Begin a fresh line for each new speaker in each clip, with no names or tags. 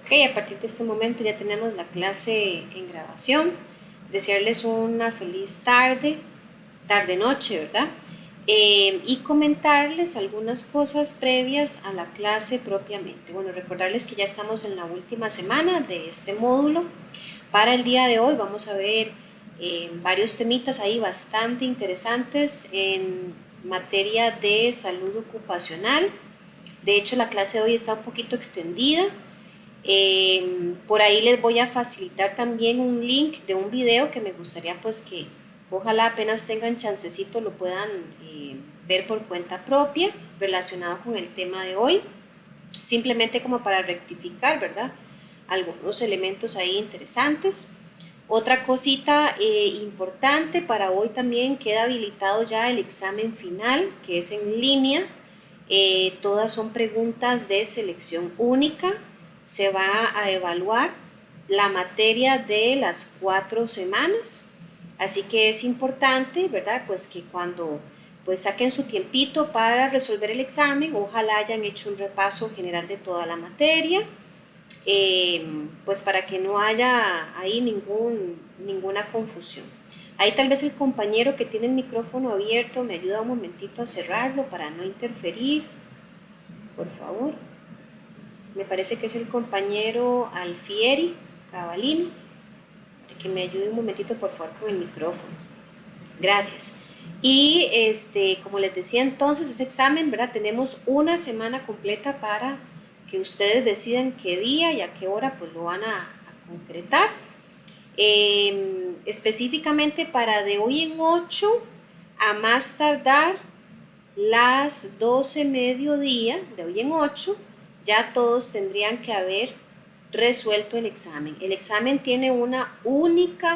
Ok, a partir de este momento ya tenemos la clase en grabación. Desearles una feliz tarde, tarde-noche, ¿verdad? Y comentarles algunas cosas previas a la clase propiamente. Bueno, recordarles que ya estamos en la última semana de este módulo. Para el día de hoy vamos a ver varios temitas ahí bastante interesantes en materia de salud ocupacional. De hecho, la clase de hoy está un poquito extendida. Por ahí les voy a facilitar también un link de un video que me gustaría pues que ojalá apenas tengan chancecito lo puedan ver por cuenta propia relacionado con el tema de hoy, simplemente como para rectificar, ¿verdad? Algunos elementos ahí interesantes. Otra cosita importante para hoy también queda habilitado ya el examen final, que es en línea. Todas son preguntas de selección única. Se va a evaluar la materia de las 4 semanas. Así que es importante, ¿verdad? Pues que cuando pues saquen su tiempito para resolver el examen, ojalá hayan hecho un repaso general de toda la materia. Pues para que no haya ahí ninguna confusión. Ahí tal vez el compañero que tiene el micrófono abierto me ayuda un momentito a cerrarlo para no interferir, por favor. Me parece que es el compañero Alfieri Cavalini, para que me ayude un momentito por favor con el micrófono. Gracias. Y como les decía entonces, ese examen, ¿verdad? Tenemos una semana completa para que ustedes decidan qué día y a qué hora pues lo van a concretar. Específicamente para de hoy en 8 a más tardar las 12 mediodía, de hoy en 8, ya todos tendrían que haber resuelto el examen. El examen tiene un único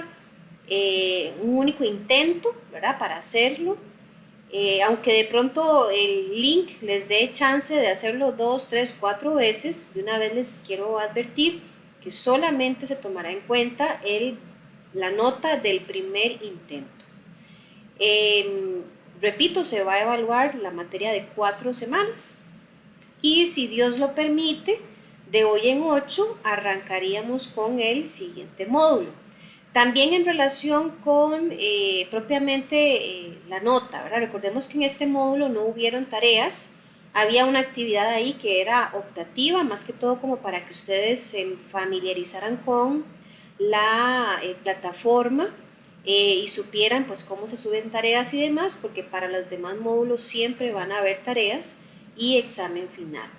intento, ¿verdad? Para hacerlo. Aunque de pronto el link les dé chance de hacerlo 2, 3, 4 veces, de una vez les quiero advertir que solamente se tomará en cuenta la nota del primer intento. Repito, se va a evaluar la materia de 4 semanas y si Dios lo permite, de hoy en 8 arrancaríamos con el siguiente módulo. También en relación con propiamente la nota, ¿verdad? Recordemos que en este módulo no hubieron tareas, había una actividad ahí que era optativa, más que todo como para que ustedes se familiarizaran con la plataforma y supieran pues cómo se suben tareas y demás, porque para los demás módulos siempre van a haber tareas y examen final.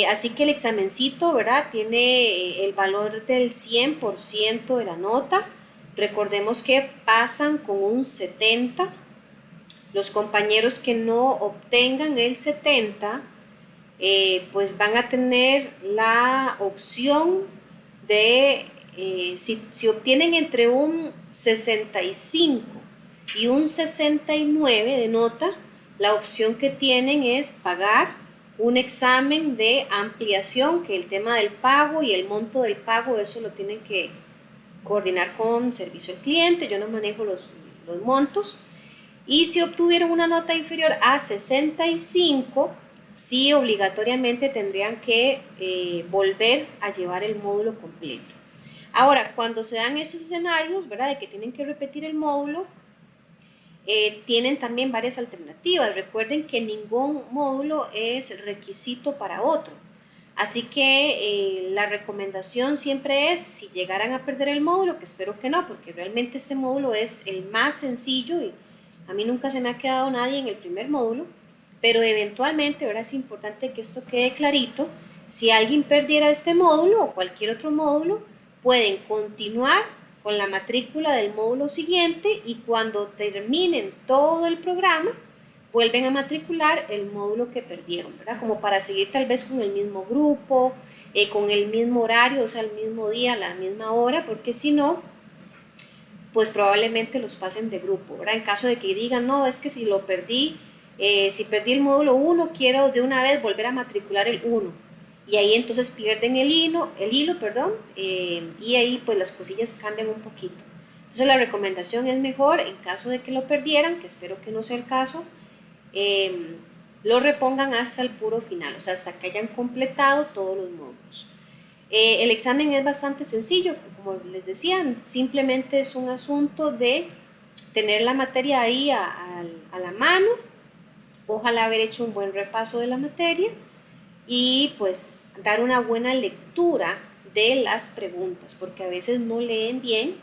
Así que el examencito, ¿verdad? Tiene el valor del 100% de la nota. Recordemos que pasan con un 70. Los compañeros que no obtengan el 70, pues van a tener la opción de, si obtienen entre un 65 y un 69 de nota, la opción que tienen es pagar un examen de ampliación, que el tema del pago y el monto del pago, eso lo tienen que coordinar con servicio al cliente, yo no manejo los montos. Y si obtuvieron una nota inferior a 65, sí obligatoriamente tendrían que volver a llevar el módulo completo. Ahora, cuando se dan estos escenarios, ¿verdad? De que tienen que repetir el módulo, tienen también varias alternativas. Recuerden que ningún módulo es requisito para otro. Así que la recomendación siempre es, si llegaran a perder el módulo, que espero que no, porque realmente este módulo es el más sencillo y a mí nunca se me ha quedado nadie en el primer módulo, pero eventualmente ahora es importante que esto quede clarito. Si alguien perdiera este módulo o cualquier otro módulo, pueden continuar con la matrícula del módulo siguiente y cuando terminen todo el programa, vuelven a matricular el módulo que perdieron, ¿verdad? Como para seguir tal vez con el mismo grupo, con el mismo horario, o sea, el mismo día, la misma hora, porque si no, pues probablemente los pasen de grupo, ¿verdad? En caso de que digan, no, es que si lo perdí, si perdí el módulo 1, quiero de una vez volver a matricular el 1. Y ahí entonces pierden el hilo, y ahí pues las cosillas cambian un poquito. Entonces la recomendación es mejor, en caso de que lo perdieran, que espero que no sea el caso, lo repongan hasta el puro final, o sea, hasta que hayan completado todos los módulos. El examen es bastante sencillo, como les decía, simplemente es un asunto de tener la materia ahí a la mano, ojalá haber hecho un buen repaso de la materia y pues dar una buena lectura de las preguntas, porque a veces no leen bien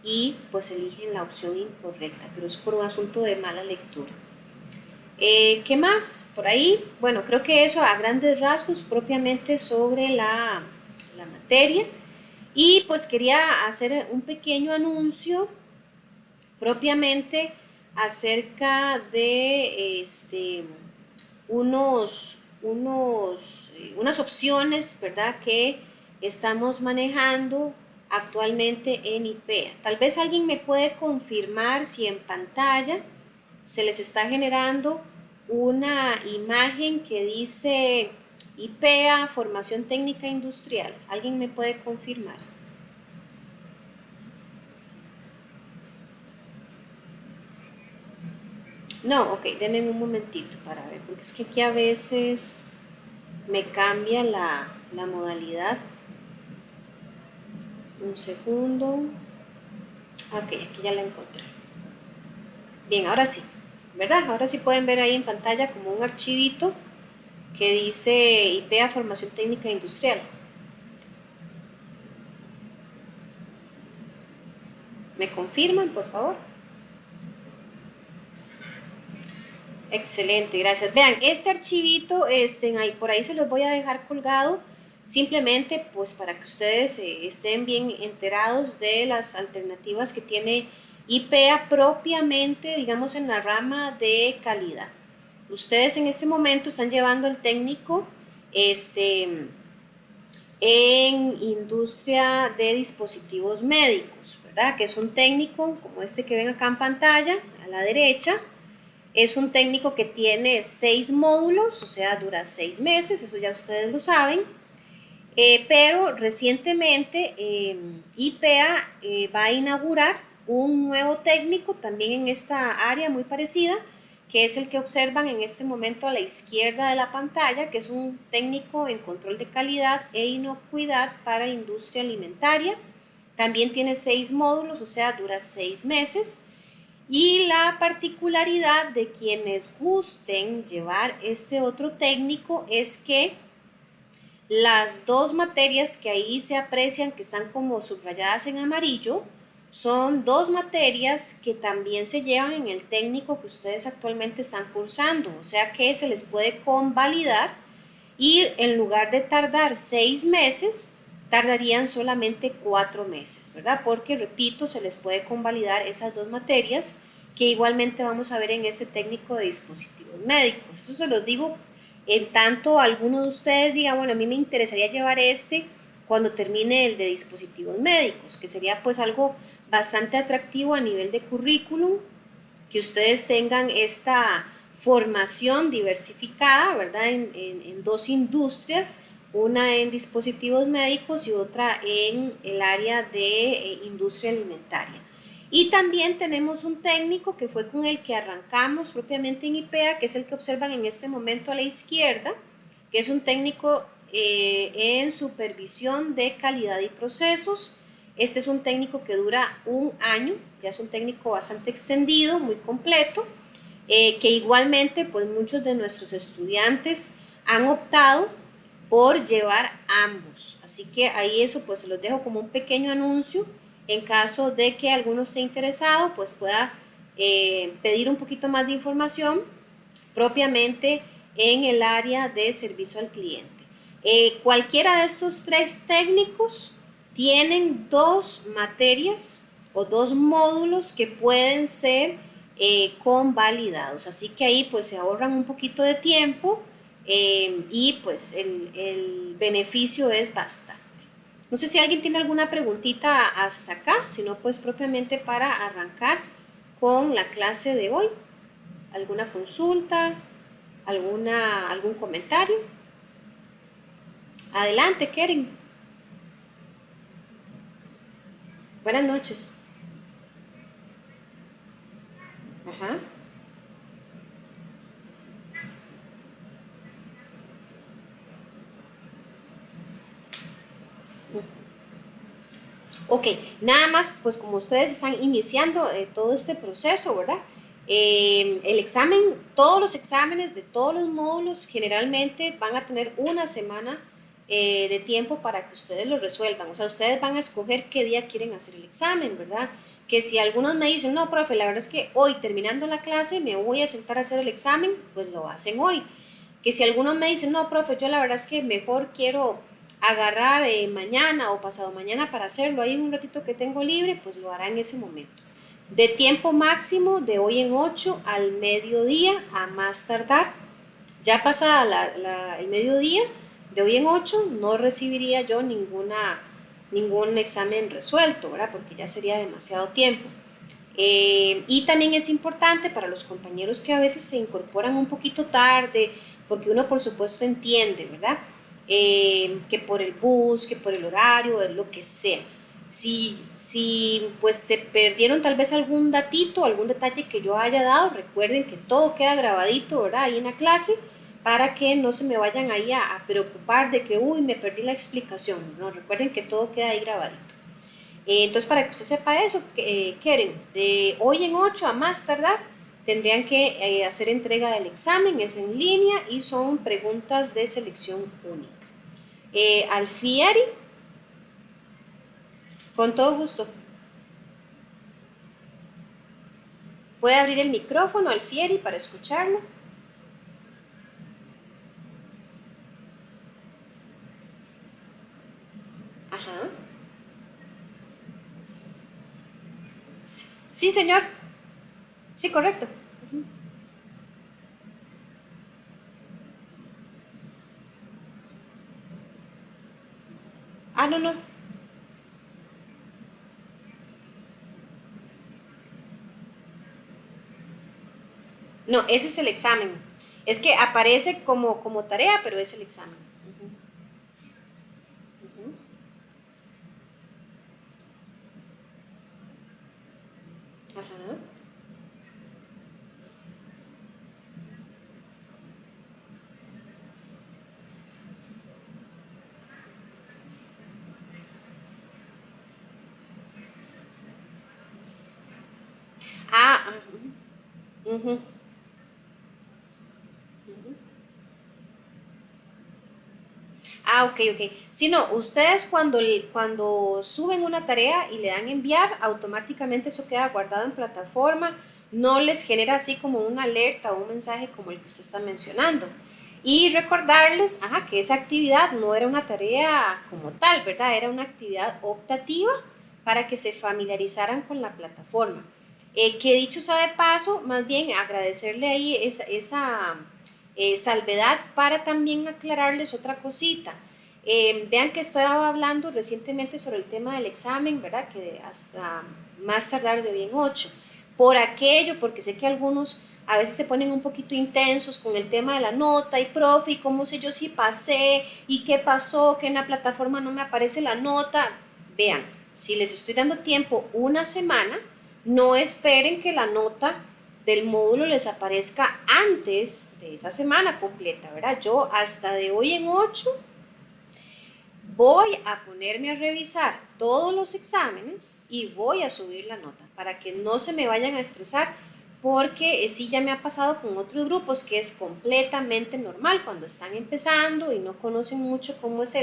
y pues eligen la opción incorrecta, pero es por un asunto de mala lectura. ¿Qué más? Por ahí, bueno, creo que eso a grandes rasgos propiamente sobre la materia. Y pues quería hacer un pequeño anuncio propiamente acerca de unas opciones, ¿verdad?, que estamos manejando actualmente en IPEA. Tal vez alguien me puede confirmar si en pantalla se les está generando una imagen que dice IPEA, Formación Técnica Industrial. ¿Alguien me puede confirmar? No, ok, denme un momentito para ver, porque es que aquí a veces me cambia la modalidad. Un segundo. Ok, aquí ya la encontré. Bien, ahora sí, ¿verdad? Ahora sí pueden ver ahí en pantalla como un archivito que dice IPEA Formación Técnica Industrial. ¿Me confirman, por favor? Excelente, gracias. Vean, este archivito, ahí, por ahí se los voy a dejar colgado, simplemente pues para que ustedes estén bien enterados de las alternativas que tiene IPEA propiamente, digamos, en la rama de calidad. Ustedes en este momento están llevando el técnico en industria de dispositivos médicos, ¿verdad? Que es un técnico como este que ven acá en pantalla, a la derecha. Es un técnico que tiene 6 módulos, o sea, dura 6 meses, eso ya ustedes lo saben. Pero recientemente IPEA va a inaugurar un nuevo técnico también en esta área muy parecida, que es el que observan en este momento a la izquierda de la pantalla, que es un técnico en control de calidad e inocuidad para industria alimentaria. También tiene 6 módulos, o sea, dura 6 meses. Y la particularidad de quienes gusten llevar este otro técnico es que las dos materias que ahí se aprecian, que están como subrayadas en amarillo, son dos materias que también se llevan en el técnico que ustedes actualmente están cursando, o sea que se les puede convalidar y en lugar de tardar 6 meses, tardarían solamente 4 meses, ¿verdad? Porque, repito, se les puede convalidar esas dos materias que igualmente vamos a ver en este técnico de dispositivos médicos. Eso se los digo en tanto alguno de ustedes diga, bueno, a mí me interesaría llevar este cuando termine el de dispositivos médicos, que sería pues algo bastante atractivo a nivel de currículum, que ustedes tengan esta formación diversificada, ¿verdad? En dos industrias, una en dispositivos médicos y otra en el área de industria alimentaria. Y también tenemos un técnico que fue con el que arrancamos propiamente en IPEA, que es el que observan en este momento a la izquierda, que es un técnico en supervisión de calidad y procesos. Este es un técnico que dura un año, ya es un técnico bastante extendido, muy completo, que igualmente pues muchos de nuestros estudiantes han optado por llevar ambos. Así que ahí eso pues se los dejo como un pequeño anuncio en caso de que alguno esté interesado, pues pueda pedir un poquito más de información propiamente en el área de servicio al cliente. Cualquiera de estos tres técnicos tienen dos materias o dos módulos que pueden ser convalidados, así que ahí pues se ahorran un poquito de tiempo y pues el beneficio es bastante. No sé si alguien tiene alguna preguntita hasta acá, sino pues propiamente para arrancar con la clase de hoy. ¿Alguna consulta? ¿Algún comentario? Adelante, Keren. Buenas noches. Ajá. Ok, nada más, pues como ustedes están iniciando todo este proceso, ¿verdad? El examen, todos los exámenes de todos los módulos generalmente van a tener una semana de tiempo para que ustedes lo resuelvan. O sea, ustedes van a escoger qué día quieren hacer el examen, ¿verdad? Que si algunos me dicen, no, profe, la verdad es que hoy terminando la clase me voy a sentar a hacer el examen, pues lo hacen hoy. Que si algunos me dicen, no, profe, yo la verdad es que mejor quiero agarrar mañana o pasado mañana para hacerlo, hay un ratito que tengo libre, pues lo hará en ese momento. De tiempo máximo de hoy en 8 al mediodía a más tardar. Ya pasada el mediodía, de hoy en 8 no recibiría yo ningún examen resuelto, ¿verdad? Porque ya sería demasiado tiempo. Y también es importante para los compañeros que a veces se incorporan un poquito tarde, porque uno por supuesto entiende, ¿verdad? Que por el bus, que por el horario, lo que sea. Si pues se perdieron tal vez algún datito, algún detalle que yo haya dado, recuerden que todo queda grabadito, ¿verdad? Ahí en la clase, para que no se me vayan ahí a preocupar de que, uy, me perdí la explicación. No, recuerden que todo queda ahí grabadito. Entonces, para que usted sepa eso, Keren, de hoy en 8 a más tardar, tendrían que hacer entrega del examen, es en línea y son preguntas de selección única. Alfieri, con todo gusto. Puede abrir el micrófono, Alfieri, para escucharlo. Ajá. Sí, sí, señor. Sí, correcto. Ah, no, no. No, ese es el examen. Es que aparece como tarea, pero es el examen. Ujú, ujú. Ajá. Ah, ujú, ujú, ujú. Ah, ok, ok. Si no, ustedes cuando suben una tarea y le dan enviar, automáticamente eso queda guardado en plataforma, no les genera así como una alerta o un mensaje como el que usted está mencionando. Y recordarles, ajá, que esa actividad no era una tarea como tal, ¿verdad? Era una actividad optativa para que se familiarizaran con la plataforma. Que dicho sea de paso, más bien agradecerle ahí esa salvedad para también aclararles otra cosita. Vean que estoy hablando recientemente sobre el tema del examen, ¿verdad? Que hasta más tardar de hoy en 8. Por aquello, porque sé que algunos a veces se ponen un poquito intensos con el tema de la nota y profe, y cómo sé yo si pasé y qué pasó, que en la plataforma no me aparece la nota. Vean, si les estoy dando tiempo una semana, no esperen que la nota del módulo les aparezca antes de esa semana completa, ¿verdad? Yo hasta de hoy en 8 voy a ponerme a revisar todos los exámenes y voy a subir la nota para que no se me vayan a estresar porque sí ya me ha pasado con otros grupos que es completamente normal cuando están empezando y no conocen mucho cómo es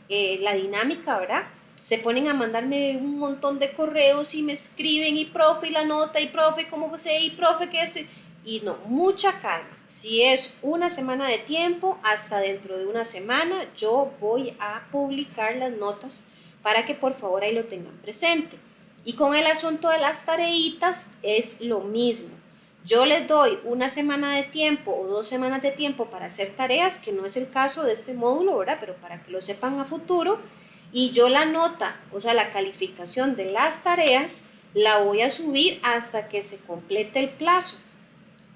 la dinámica, ¿verdad? Se ponen a mandarme un montón de correos y me escriben y profe y la nota y profe cómo sé y profe que esto y no, mucha calma. Si es una semana de tiempo, hasta dentro de una semana yo voy a publicar las notas para que por favor ahí lo tengan presente. Y con el asunto de las tareitas es lo mismo. Yo les doy una semana de tiempo o 2 semanas de tiempo para hacer tareas, que no es el caso de este módulo, ¿verdad? Pero para que lo sepan a futuro. Y yo la nota, o sea, la calificación de las tareas, la voy a subir hasta que se complete el plazo.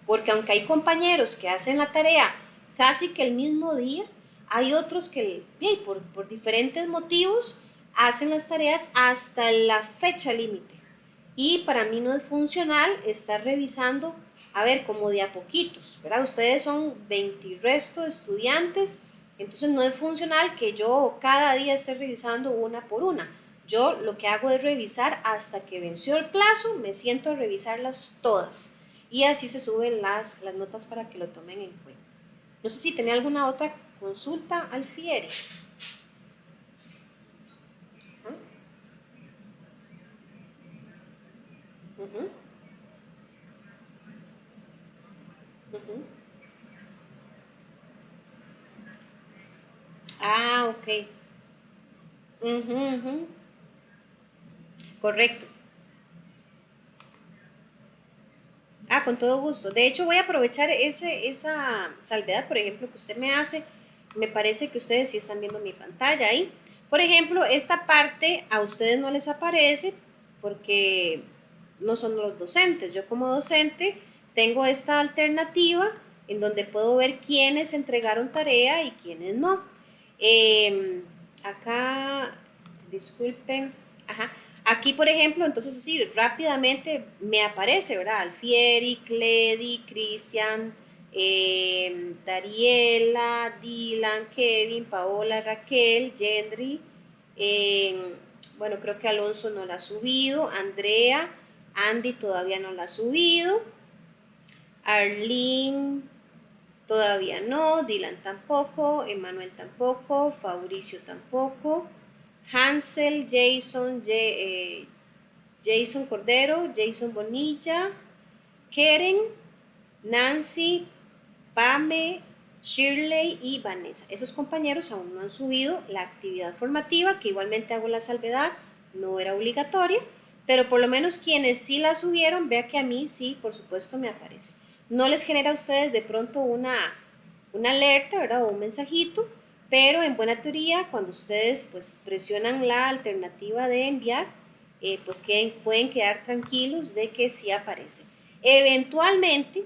Porque aunque hay compañeros que hacen la tarea casi que el mismo día, hay otros que por diferentes motivos hacen las tareas hasta la fecha límite. Y para mí no es funcional estar revisando, a ver, como de a poquitos, ¿verdad? Ustedes son 20 y resto de estudiantes, entonces no es funcional que yo cada día esté revisando una por una. Yo lo que hago es revisar hasta que venció el plazo, me siento a revisarlas todas y así se suben las notas para que lo tomen en cuenta. No sé si tenía alguna otra consulta, Alfieri. ¿Ah? Ujú, ujú. Ah, ok. Ujú, ujú. Correcto. Ah, con todo gusto. De hecho, voy a aprovechar esa salvedad, por ejemplo, que usted me hace. Me parece que ustedes sí están viendo mi pantalla ahí. Por ejemplo, esta parte a ustedes no les aparece porque no son los docentes. Yo como docente tengo esta alternativa en donde puedo ver quiénes entregaron tarea y quiénes no. Acá, disculpen, ajá. Aquí, por ejemplo, entonces así rápidamente me aparece, ¿verdad? Alfieri, Cledi, Cristian, Dariela, Dylan, Kevin, Paola, Raquel, Gendry, eh, bueno, creo que Alonso no la ha subido, Andrea, Andy todavía no la ha subido, Arlene todavía no, Dylan tampoco, Emanuel tampoco, Fabricio tampoco, Hansel, Jason Cordero, Jason Bonilla, Keren, Nancy, Pame, Shirley y Vanessa. Esos compañeros aún no han subido la actividad formativa, que igualmente hago la salvedad, no era obligatoria, pero por lo menos quienes sí la subieron, vea que a mí sí, por supuesto, me aparece. No les genera a ustedes de pronto una alerta, ¿verdad? O un mensajito, pero en buena teoría, cuando ustedes pues presionan la alternativa de enviar, pues pueden quedar tranquilos de que sí aparece. Eventualmente,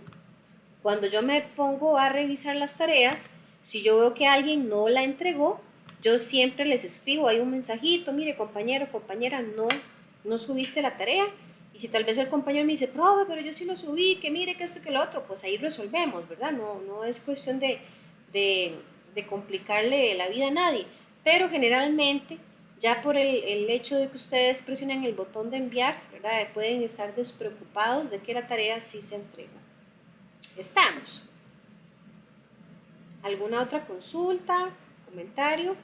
cuando yo me pongo a revisar las tareas, si yo veo que alguien no la entregó, yo siempre les escribo, hay un mensajito, mire compañero, compañera, no subiste la tarea. Y si tal vez el compañero me dice, profe, pero yo sí lo subí, que mire, que esto, que lo otro, pues ahí resolvemos, ¿verdad? No es cuestión de, de complicarle la vida a nadie. Pero generalmente, ya por el hecho de que ustedes presionen el botón de enviar, ¿verdad? Pueden estar despreocupados de que la tarea sí se entregó. Estamos. ¿Alguna otra consulta? ¿Comentario?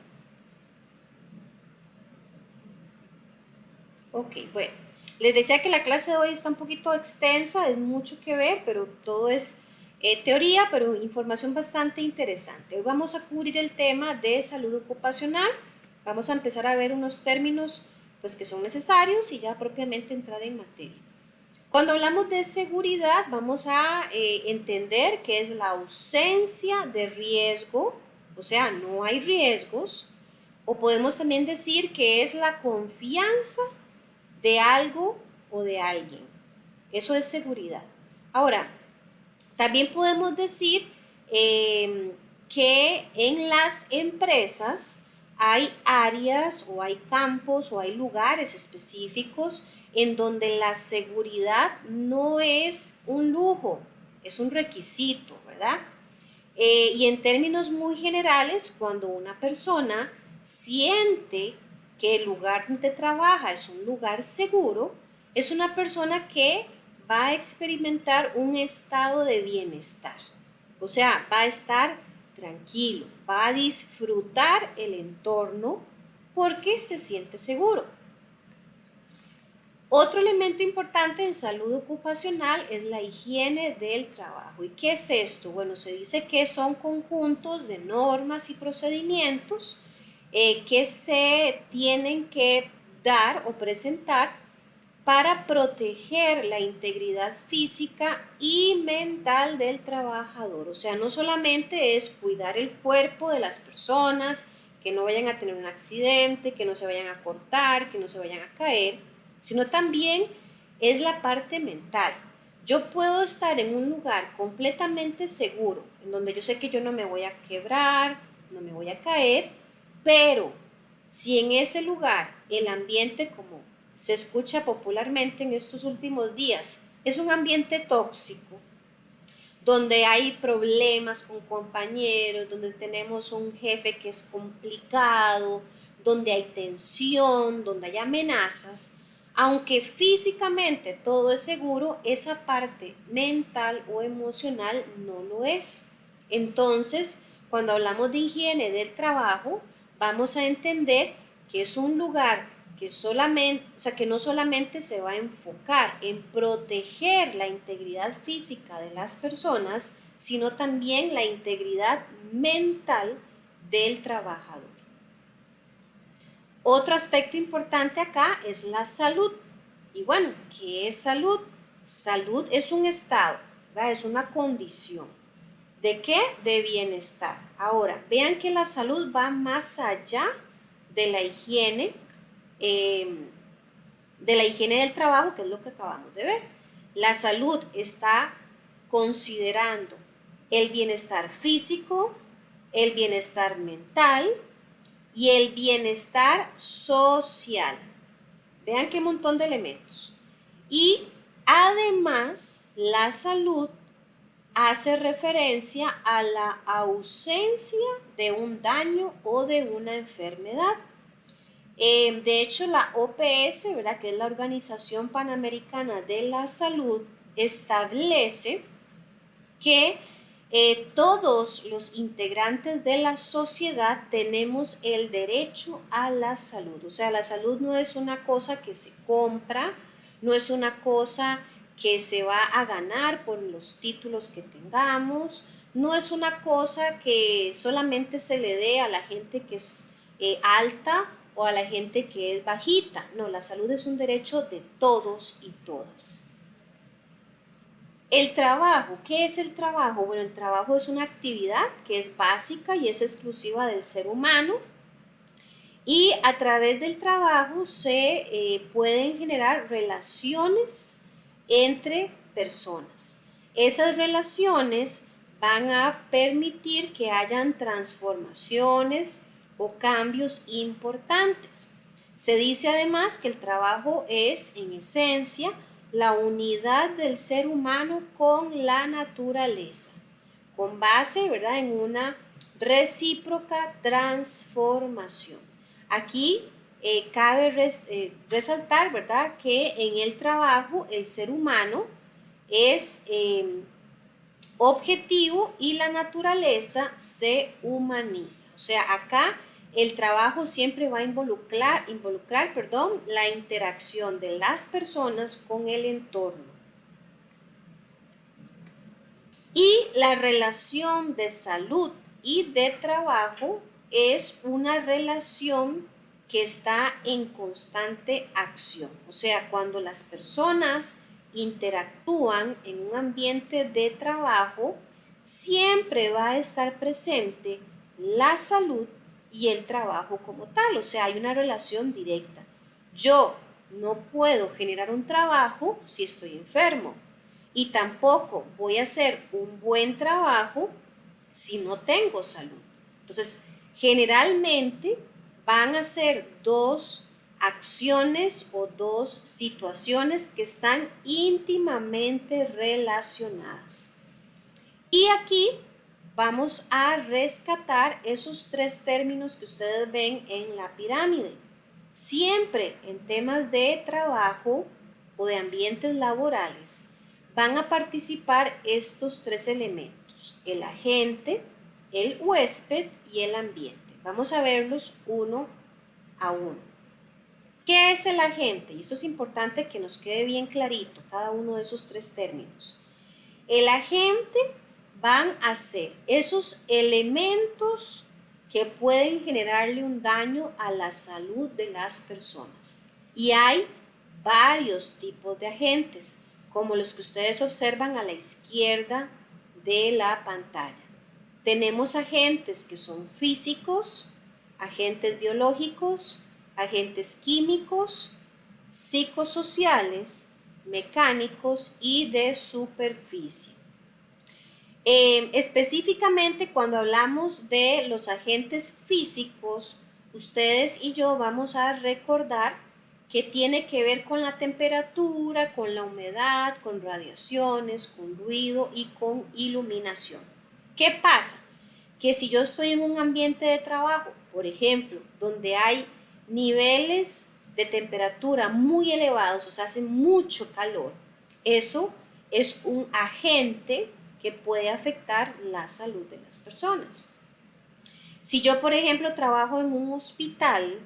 Ok, bueno. Les decía que la clase de hoy está un poquito extensa, es mucho que ver, pero todo es teoría, pero información bastante interesante. Hoy vamos a cubrir el tema de salud ocupacional. Vamos a empezar a ver unos términos pues, que son necesarios y ya propiamente entrar en materia. Cuando hablamos de seguridad, vamos a entender que es la ausencia de riesgo, o sea, no hay riesgos, o podemos también decir que es la confianza de algo o de alguien. Eso es seguridad. Ahora, también podemos decir que en las empresas hay áreas o hay campos o hay lugares específicos en donde la seguridad no es un lujo, es un requisito, ¿verdad? Y en términos muy generales, cuando una persona siente que el lugar donde trabaja es un lugar seguro, es una persona que va a experimentar un estado de bienestar. O sea, va a estar tranquilo, va a disfrutar el entorno porque se siente seguro. Otro elemento importante en salud ocupacional es la higiene del trabajo. ¿Y qué es esto? Bueno, se dice que son conjuntos de normas y procedimientos que se tienen que dar o presentar para proteger la integridad física y mental del trabajador. O sea, no solamente es cuidar el cuerpo de las personas, que no vayan a tener un accidente, que no se vayan a cortar, que no se vayan a caer, sino también es la parte mental. Yo puedo estar en un lugar completamente seguro, en donde yo sé que yo no me voy a quebrar, no me voy a caer, pero si en ese lugar el ambiente, como se escucha popularmente en estos últimos días, es un ambiente tóxico, donde hay problemas con compañeros, donde tenemos un jefe que es complicado, donde hay tensión, donde hay amenazas, aunque físicamente todo es seguro, esa parte mental o emocional no lo es. Entonces, cuando hablamos de higiene del trabajo, vamos a entender que es un lugar que solamente, o sea, que no solamente se va a enfocar en proteger la integridad física de las personas, sino también la integridad mental del trabajador. Otro aspecto importante acá es la salud. Y bueno, ¿qué es salud? Salud es un estado, ¿verdad? Es una condición. ¿De qué? De bienestar. Ahora, vean que la salud va más allá de la higiene, del trabajo, que es lo que acabamos de ver. La salud está considerando el bienestar físico, el bienestar mental y el bienestar social. Vean qué montón de elementos. Y además, la salud hace referencia a la ausencia de un daño o de una enfermedad. De hecho, la OPS, ¿verdad?, que es la Organización Panamericana de la Salud, establece que todos los integrantes de la sociedad tenemos el derecho a la salud. O sea, la salud no es una cosa que se compra, no es una cosa que se va a ganar por los títulos que tengamos, no es una cosa que solamente se le dé a la gente que es alta o a la gente que es bajita. No, la salud es un derecho de todos y todas. El trabajo, ¿qué es el trabajo? Bueno, el trabajo es una actividad que es básica y es exclusiva del ser humano, y a través del trabajo se pueden generar relaciones entre personas. Esas relaciones van a permitir que hayan transformaciones o cambios importantes. Se dice además que el trabajo es, en esencia, la unidad del ser humano con la naturaleza, con base, ¿verdad?, en una recíproca transformación. Aquí cabe resaltar, ¿verdad?, que en el trabajo el ser humano es objetivo y la naturaleza se humaniza. O sea, acá el trabajo siempre va a involucrar, la interacción de las personas con el entorno. Y la relación de salud y de trabajo es una relación que está en constante acción. O sea, cuando las personas interactúan en un ambiente de trabajo, siempre va a estar presente la salud y el trabajo como tal. O sea, hay una relación directa. Yo no puedo generar un trabajo si estoy enfermo, y tampoco voy a hacer un buen trabajo si no tengo salud. Entonces, generalmente van a ser dos acciones o dos situaciones que están íntimamente relacionadas. Y aquí vamos a rescatar esos tres términos que ustedes ven en la pirámide. Siempre en temas de trabajo o de ambientes laborales van a participar estos tres elementos: el agente, el huésped y el ambiente. Vamos a verlos uno a uno. ¿Qué es el agente? Y eso es importante que nos quede bien clarito cada uno de esos tres términos. El agente van a ser esos elementos que pueden generarle un daño a la salud de las personas. Y hay varios tipos de agentes, como los que ustedes observan a la izquierda de la pantalla. Tenemos agentes que son físicos, agentes biológicos, agentes químicos, psicosociales, mecánicos y de superficie. Específicamente cuando hablamos de los agentes físicos, ustedes y yo vamos a recordar que tiene que ver con la temperatura, con la humedad, con radiaciones, con ruido y con iluminación. ¿Qué pasa? Que si yo estoy en un ambiente de trabajo por ejemplo, donde hay niveles de temperatura muy elevados, o sea, hace mucho calor, eso es un agente que puede afectar la salud de las personas. Si yo, por ejemplo, trabajo en un hospital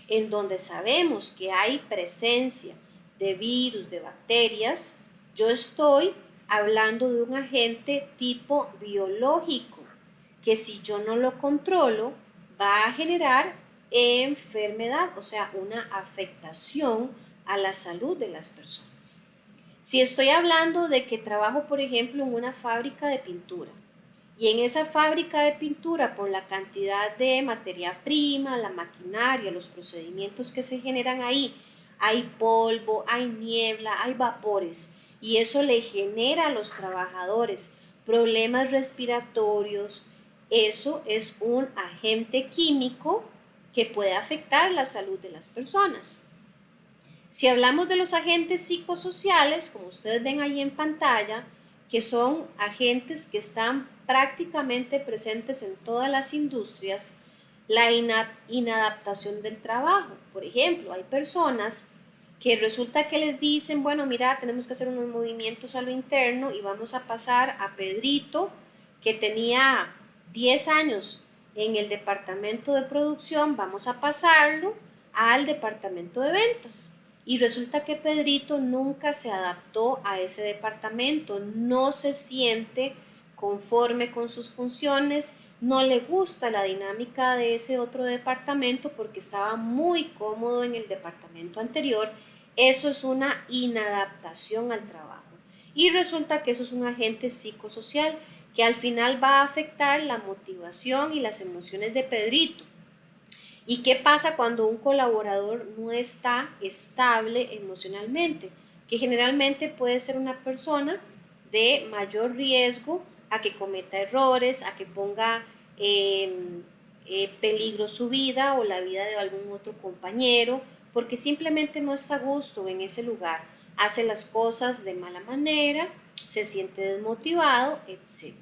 en donde sabemos que hay presencia de virus, de bacterias, yo estoy hablando de un agente tipo biológico, que si yo no lo controlo, va a generar enfermedad, o sea, una afectación a la salud de las personas. Si estoy hablando de que trabajo, por ejemplo, en una fábrica de pintura, y en esa fábrica de pintura, por la cantidad de materia prima, la maquinaria, los procedimientos que se generan ahí, hay polvo, hay niebla, hay vapores, y eso le genera a los trabajadores problemas respiratorios. Eso es un agente químico que puede afectar la salud de las personas. Si hablamos de los agentes psicosociales, como ustedes ven ahí en pantalla, que son agentes que están prácticamente presentes en todas las industrias, la inadaptación del trabajo. Por ejemplo, hay personas que resulta que les dicen, bueno, mira, tenemos que hacer unos movimientos a lo interno y vamos a pasar a Pedrito, que tenía 10 años en el departamento de producción, vamos a pasarlo al departamento de ventas. Y resulta que Pedrito nunca se adaptó a ese departamento, no se siente conforme con sus funciones, no le gusta la dinámica de ese otro departamento porque estaba muy cómodo en el departamento anterior. Eso es una inadaptación al trabajo. Y resulta que eso es un agente psicosocial que al final va a afectar la motivación y las emociones de Pedrito. ¿Y qué pasa cuando un colaborador no está estable emocionalmente? Que generalmente puede ser una persona de mayor riesgo a que cometa errores, a que ponga peligro su vida o la vida de algún otro compañero, porque simplemente no está a gusto en ese lugar, hace las cosas de mala manera, se siente desmotivado, etc.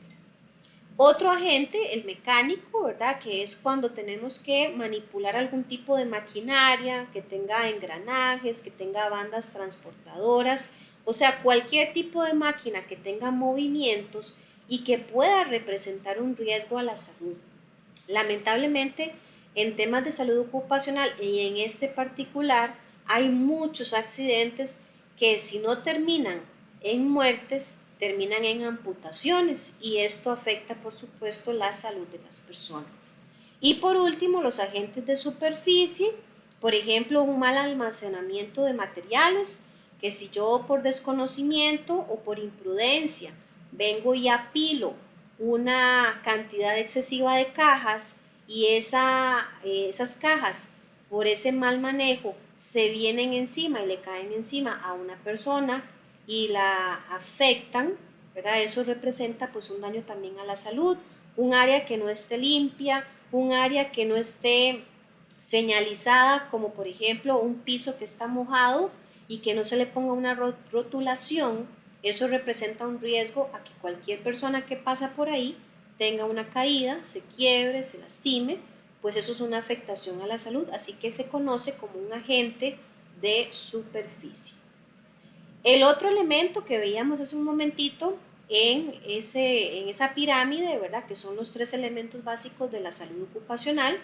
Otro agente, el mecánico, ¿verdad? Que es cuando tenemos que manipular algún tipo de maquinaria que tenga engranajes, que tenga bandas transportadoras, o sea, cualquier tipo de máquina que tenga movimientos y que pueda representar un riesgo a la salud. Lamentablemente, en temas de salud ocupacional y en este particular, hay muchos accidentes que si no terminan en muertes, terminan en amputaciones y esto afecta, por supuesto, la salud de las personas. Y por último, los agentes de superficie, por ejemplo, un mal almacenamiento de materiales, que si yo por desconocimiento o por imprudencia vengo y apilo una cantidad excesiva de cajas y esas cajas por ese mal manejo se vienen encima y le caen encima a una persona y la afectan, ¿verdad? Eso representa pues un daño también a la salud, un área que no esté limpia, un área que no esté señalizada, como por ejemplo un piso que está mojado y que no se le ponga una rotulación. Eso representa un riesgo a que cualquier persona que pasa por ahí tenga una caída, se quiebre, se lastime, pues eso es una afectación a la salud, así que se conoce como un agente de superficie. El otro elemento que veíamos hace un momentito en esa pirámide, ¿verdad? Que son los 3 elementos básicos de la salud ocupacional,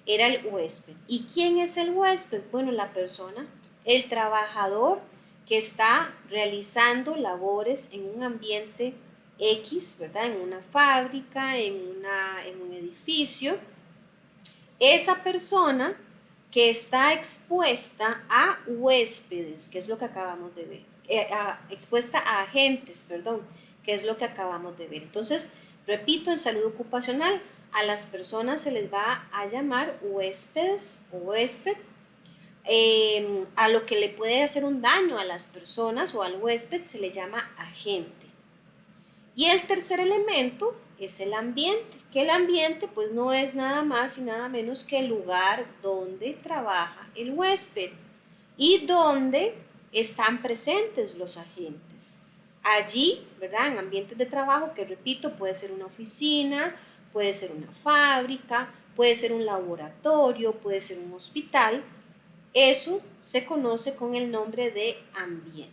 era el huésped. ¿Y quién es el huésped? Bueno, la persona, el trabajador que está realizando labores en un ambiente X, ¿verdad? En una fábrica, en un edificio. Esa persona que está expuesta a huéspedes, que es lo que acabamos de ver, expuesta a agentes, perdón, que es lo que acabamos de ver. Entonces, repito, en salud ocupacional a las personas se les va a llamar huéspedes o huésped, a lo que le puede hacer un daño a las personas o al huésped se le llama agente. Y el tercer elemento es el ambiente, que el ambiente pues no es nada más y nada menos que el lugar donde trabaja el huésped y donde están presentes los agentes. Allí, ¿verdad? En ambientes de trabajo, que repito, puede ser una oficina, puede ser una fábrica, puede ser un laboratorio, puede ser un hospital. Eso se conoce con el nombre de ambiente.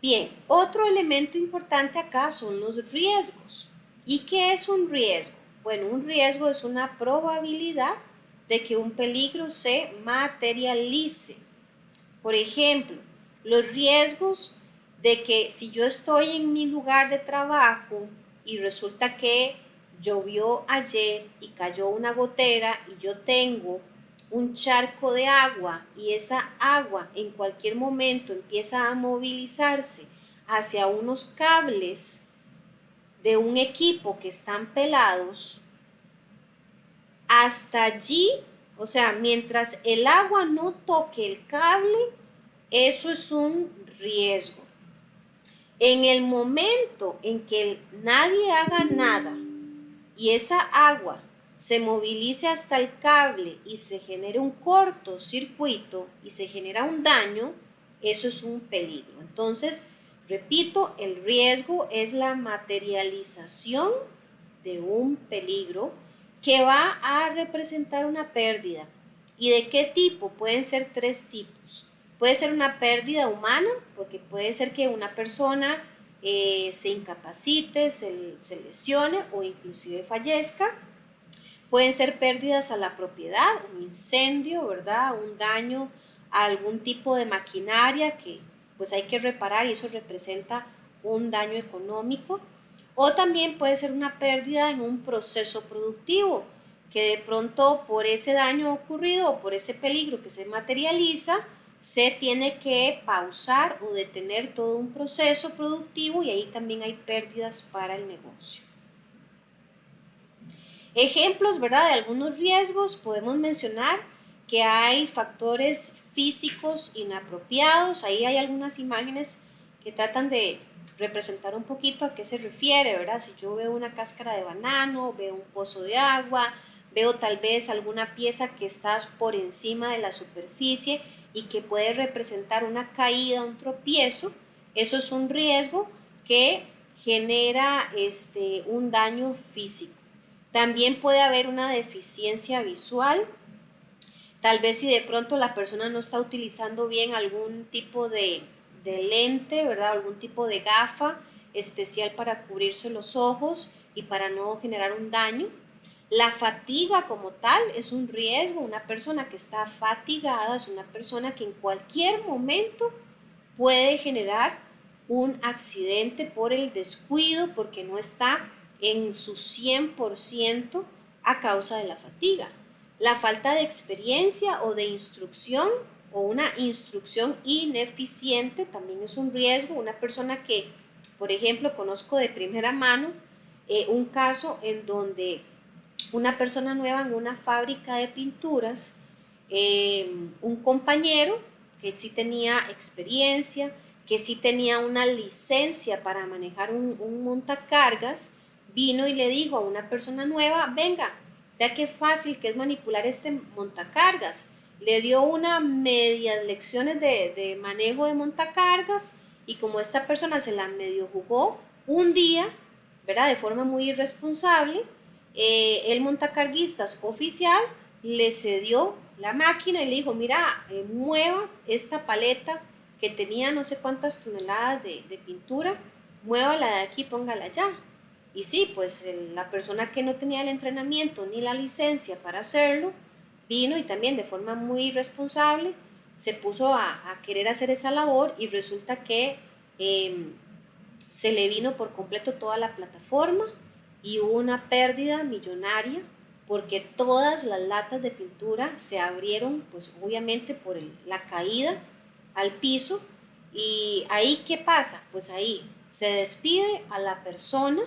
Bien, otro elemento importante acá son los riesgos. ¿Y qué es un riesgo? Bueno, un riesgo es una probabilidad de que un peligro se materialice. Por ejemplo, los riesgos de que si yo estoy en mi lugar de trabajo y resulta que llovió ayer y cayó una gotera y yo tengo un charco de agua y esa agua en cualquier momento empieza a movilizarse hacia unos cables de un equipo que están pelados, hasta allí, o sea, mientras el agua no toque el cable, eso es un riesgo. En el momento en que nadie haga nada y esa agua se movilice hasta el cable y se genere un cortocircuito y se genera un daño, eso es un peligro. Entonces, repito, el riesgo es la materialización de un peligro que va a representar una pérdida. ¿Y de qué tipo? Pueden ser tres tipos. Puede ser una pérdida humana, porque puede ser que una persona se incapacite, se lesione o inclusive fallezca. Pueden ser pérdidas a la propiedad, un incendio, ¿verdad? Un daño a algún tipo de maquinaria que pues hay que reparar y eso representa un daño económico. O también puede ser una pérdida en un proceso productivo, que de pronto por ese daño ocurrido o por ese peligro que se materializa, se tiene que pausar o detener todo un proceso productivo y ahí también hay pérdidas para el negocio. Ejemplos, ¿verdad? De algunos riesgos podemos mencionar que hay factores físicos inapropiados. Ahí hay algunas imágenes que tratan de representar un poquito a qué se refiere, ¿verdad? Si yo veo una cáscara de banano, veo un pozo de agua, veo tal vez alguna pieza que está por encima de la superficie y que puede representar una caída, un tropiezo, eso es un riesgo que genera un daño físico. También puede haber una deficiencia visual, tal vez si de pronto la persona no está utilizando bien algún tipo de lente, ¿verdad? Algún tipo de gafa especial para cubrirse los ojos y para no generar un daño. La fatiga como tal es un riesgo. Una persona que está fatigada es una persona que en cualquier momento puede generar un accidente por el descuido, porque no está en su 100% a causa de la fatiga. La falta de experiencia o de instrucción o una instrucción ineficiente también es un riesgo. Una persona que, por ejemplo, conozco de primera mano un caso en donde una persona nueva en una fábrica de pinturas, un compañero que sí tenía experiencia, que sí tenía una licencia para manejar un montacargas, vino y le dijo a una persona nueva, venga, vea qué fácil que es manipular este montacargas. Le dio unas medias lecciones de manejo de montacargas y como esta persona se la medio jugó un día, ¿verdad? De forma muy irresponsable, el montacarguistas oficial le cedió la máquina y le dijo, mira, mueva esta paleta que tenía no sé cuántas toneladas de pintura, muévala de aquí, póngala allá. Y sí, pues la persona que no tenía el entrenamiento ni la licencia para hacerlo, vino y también de forma muy irresponsable se puso a querer hacer esa labor y resulta que se le vino por completo toda la plataforma y hubo una pérdida millonaria porque todas las latas de pintura se abrieron, pues obviamente por la caída al piso. Y ahí, ¿qué pasa? Pues ahí se despide a la persona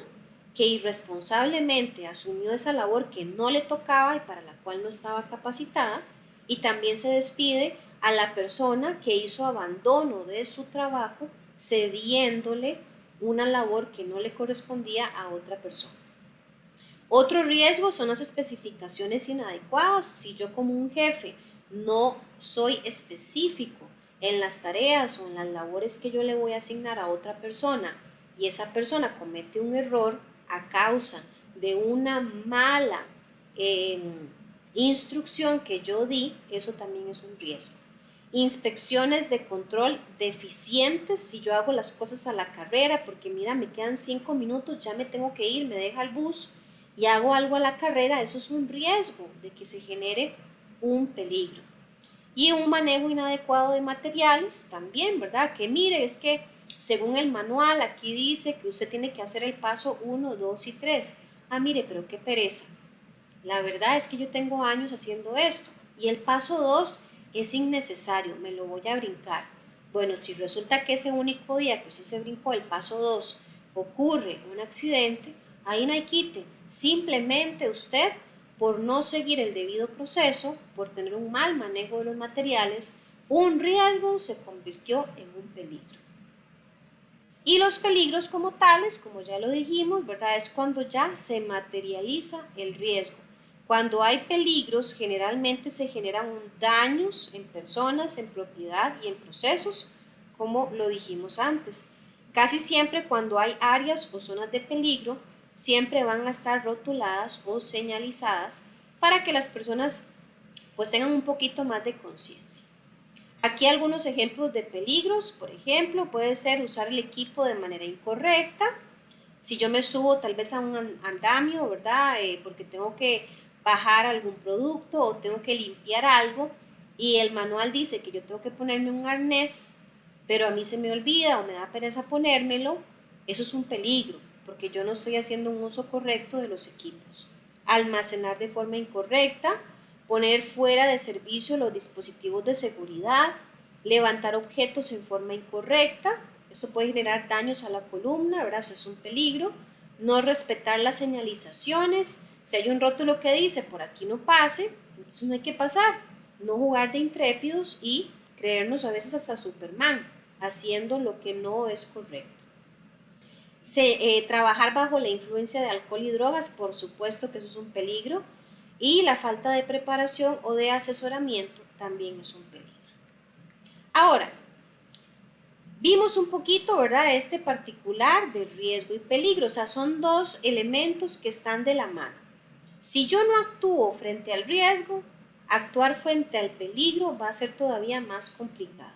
que irresponsablemente asumió esa labor que no le tocaba y para la cual no estaba capacitada, y también se despide a la persona que hizo abandono de su trabajo cediéndole una labor que no le correspondía a otra persona. Otro riesgo son las especificaciones inadecuadas. Si yo como un jefe no soy específico en las tareas o en las labores que yo le voy a asignar a otra persona y esa persona comete un error a causa de una mala instrucción que yo di, eso también es un riesgo. Inspecciones de control deficientes, si yo hago las cosas a la carrera, porque mira, me quedan 5 minutos, ya me tengo que ir, me deja el bus y hago algo a la carrera, eso es un riesgo de que se genere un peligro. Y un manejo inadecuado de materiales también, ¿verdad? Que mire, es que según el manual aquí dice que usted tiene que hacer el paso 1, 2 y 3. Ah, mire, pero qué pereza. La verdad es que yo tengo años haciendo esto y el paso 2 es innecesario, me lo voy a brincar. Bueno, si resulta que ese único día que usted se brincó el paso 2 ocurre un accidente, ahí no hay quite. Simplemente usted, por no seguir el debido proceso, por tener un mal manejo de los materiales, un riesgo se convirtió en un peligro. Y los peligros como tales, como ya lo dijimos, ¿verdad? Es cuando ya se materializa el riesgo. Cuando hay peligros, generalmente se generan daños en personas, en propiedad y en procesos, como lo dijimos antes. Casi siempre cuando hay áreas o zonas de peligro, siempre van a estar rotuladas o señalizadas para que las personas pues tengan un poquito más de conciencia. Aquí algunos ejemplos de peligros, por ejemplo, puede ser usar el equipo de manera incorrecta. Si yo me subo tal vez a un andamio, ¿verdad? Porque tengo que bajar algún producto o tengo que limpiar algo y el manual dice que yo tengo que ponerme un arnés, pero a mí se me olvida o me da pereza ponérmelo, eso es un peligro porque yo no estoy haciendo un uso correcto de los equipos. Almacenar de forma incorrecta, poner fuera de servicio los dispositivos de seguridad, levantar objetos en forma incorrecta, esto puede generar daños a la columna, ¿verdad? Eso es un peligro. No respetar las señalizaciones, si hay un rótulo que dice por aquí no pase, entonces no hay que pasar. No jugar de intrépidos y creernos a veces hasta Superman, haciendo lo que no es correcto. Trabajar bajo la influencia de alcohol y drogas, por supuesto que eso es un peligro. Y la falta de preparación o de asesoramiento también es un peligro. Ahora, vimos un poquito, ¿verdad?, este particular de riesgo y peligro, o sea, son dos elementos que están de la mano. Si yo no actúo frente al riesgo, actuar frente al peligro va a ser todavía más complicado.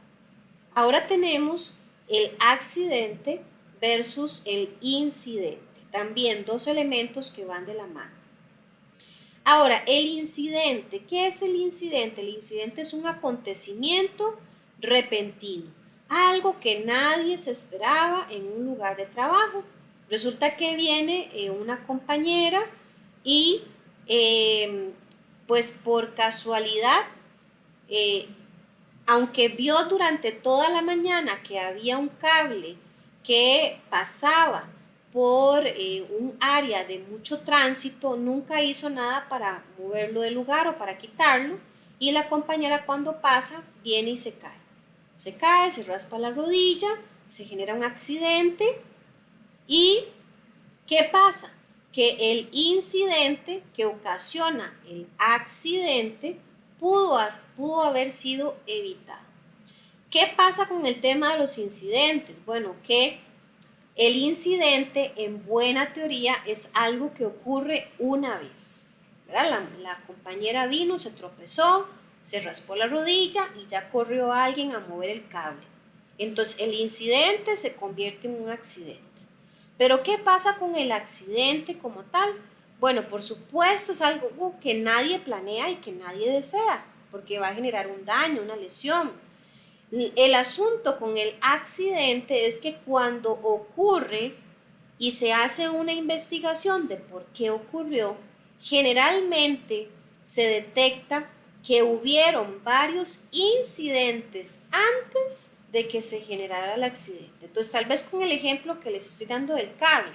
Ahora tenemos el accidente versus el incidente, también dos elementos que van de la mano. Ahora, el incidente, ¿qué es el incidente? El incidente es un acontecimiento repentino, algo que nadie se esperaba en un lugar de trabajo. Resulta que viene una compañera y pues por casualidad, aunque vio durante toda la mañana que había un cable que pasaba por un área de mucho tránsito, nunca hizo nada para moverlo del lugar o para quitarlo, y la compañera cuando pasa viene y se cae. Se cae, se raspa la rodilla, se genera un accidente. ¿Y qué pasa? Que el incidente que ocasiona el accidente pudo haber sido evitado. ¿Qué pasa con el tema de los incidentes? Bueno, que el incidente en buena teoría es algo que ocurre una vez. La compañera vino, se tropezó, se raspó la rodilla y ya corrió alguien a mover el cable. Entonces el incidente se convierte en un accidente. Pero ¿qué pasa con el accidente como tal? Bueno, por supuesto es algo que nadie planea y que nadie desea, porque va a generar un daño, una lesión. El asunto con el accidente es que cuando ocurre y se hace una investigación de por qué ocurrió, generalmente se detecta que hubieron varios incidentes antes de que se generara el accidente. Entonces, tal vez con el ejemplo que les estoy dando del cable,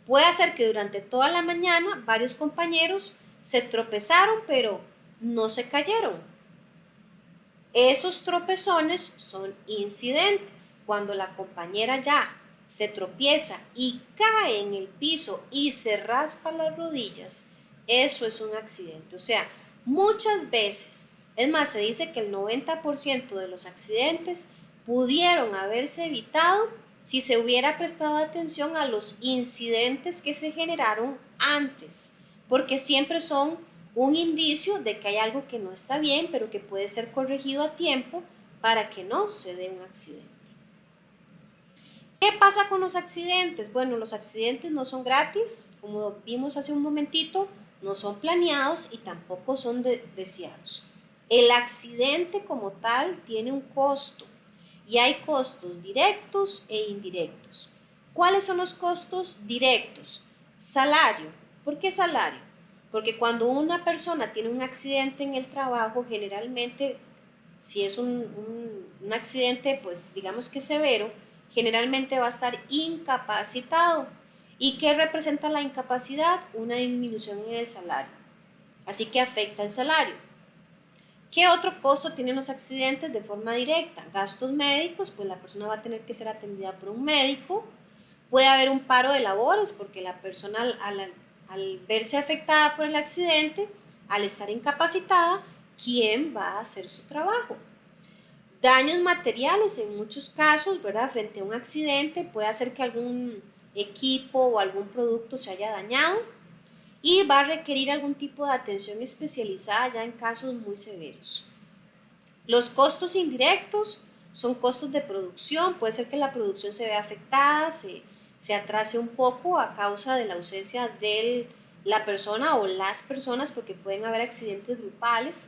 puede ser que durante toda la mañana varios compañeros se tropezaron, pero no se cayeron. Esos tropezones son incidentes. Cuando la compañera ya se tropieza y cae en el piso y se raspa las rodillas, eso es un accidente. O sea, muchas veces, es más, se dice que el 90% de los accidentes pudieron haberse evitado si se hubiera prestado atención a los incidentes que se generaron antes, porque siempre son un indicio de que hay algo que no está bien, pero que puede ser corregido a tiempo para que no se dé un accidente. ¿Qué pasa con los accidentes? Bueno, los accidentes no son gratis, como vimos hace un momentito, no son planeados y tampoco son deseados. El accidente como tal tiene un costo y hay costos directos e indirectos. ¿Cuáles son los costos directos? Salario. ¿Por qué salario? Porque cuando una persona tiene un accidente en el trabajo, generalmente, si es un accidente, pues digamos que severo, generalmente va a estar incapacitado. ¿Y qué representa la incapacidad? Una disminución en el salario. Así que afecta el salario. ¿Qué otro costo tienen los accidentes de forma directa? Gastos médicos, pues la persona va a tener que ser atendida por un médico. Puede haber un paro de labores porque la persona al verse afectada por el accidente, al estar incapacitada, ¿quién va a hacer su trabajo? Daños materiales en muchos casos, ¿verdad? Frente a un accidente puede hacer que algún equipo o algún producto se haya dañado y va a requerir algún tipo de atención especializada ya en casos muy severos. Los costos indirectos son costos de producción, puede ser que la producción se vea afectada, se atrase un poco a causa de la ausencia de la persona o las personas, porque pueden haber accidentes grupales.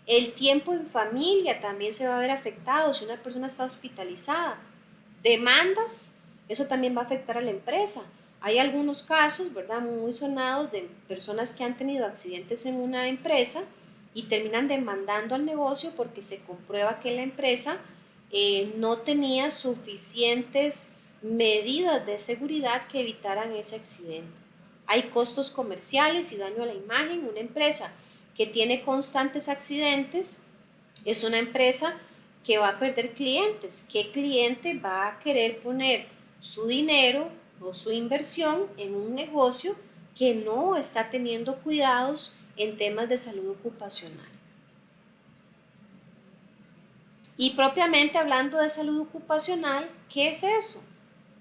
El tiempo en familia también se va a ver afectado si una persona está hospitalizada. Demandas, eso también va a afectar a la empresa. Hay algunos casos, ¿verdad?, muy sonados de personas que han tenido accidentes en una empresa y terminan demandando al negocio porque se comprueba que la empresa no tenía suficientes medidas de seguridad que evitaran ese accidente. Hay costos comerciales y daño a la imagen. Una empresa que tiene constantes accidentes es una empresa que va a perder clientes. ¿Qué cliente va a querer poner su dinero o su inversión en un negocio que no está teniendo cuidados en temas de salud ocupacional? Y propiamente hablando de salud ocupacional, ¿qué es eso?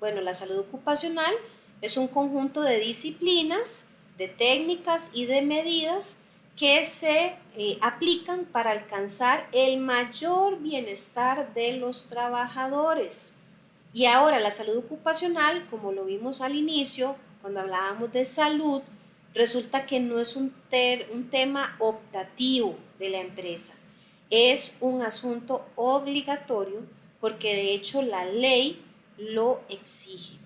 Bueno, la salud ocupacional es un conjunto de disciplinas, de técnicas y de medidas que se aplican para alcanzar el mayor bienestar de los trabajadores. Y ahora la salud ocupacional, como lo vimos al inicio, cuando hablábamos de salud, resulta que no es un tema optativo de la empresa, es un asunto obligatorio porque de hecho la ley lo exige.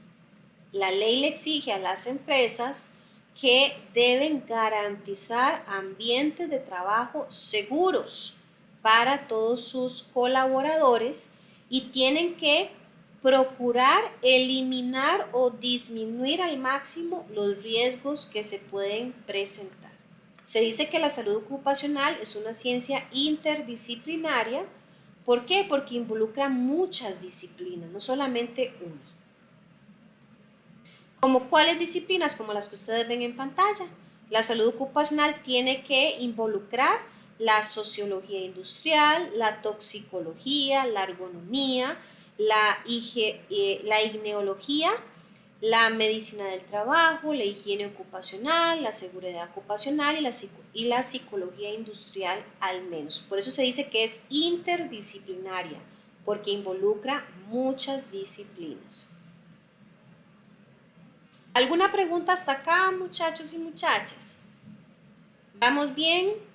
La ley le exige a las empresas que deben garantizar ambientes de trabajo seguros para todos sus colaboradores y tienen que procurar eliminar o disminuir al máximo los riesgos que se pueden presentar. Se dice que la salud ocupacional es una ciencia interdisciplinaria. ¿Por qué? Porque involucra muchas disciplinas, no solamente una. ¿Como cuáles disciplinas? Como las que ustedes ven en pantalla. La salud ocupacional tiene que involucrar la sociología industrial, la toxicología, la ergonomía, la igneología, la medicina del trabajo, la higiene ocupacional, la seguridad ocupacional y la psicología industrial al menos. Por eso se dice que es interdisciplinaria, porque involucra muchas disciplinas. ¿Alguna pregunta hasta acá, muchachos y muchachas? ¿Vamos bien?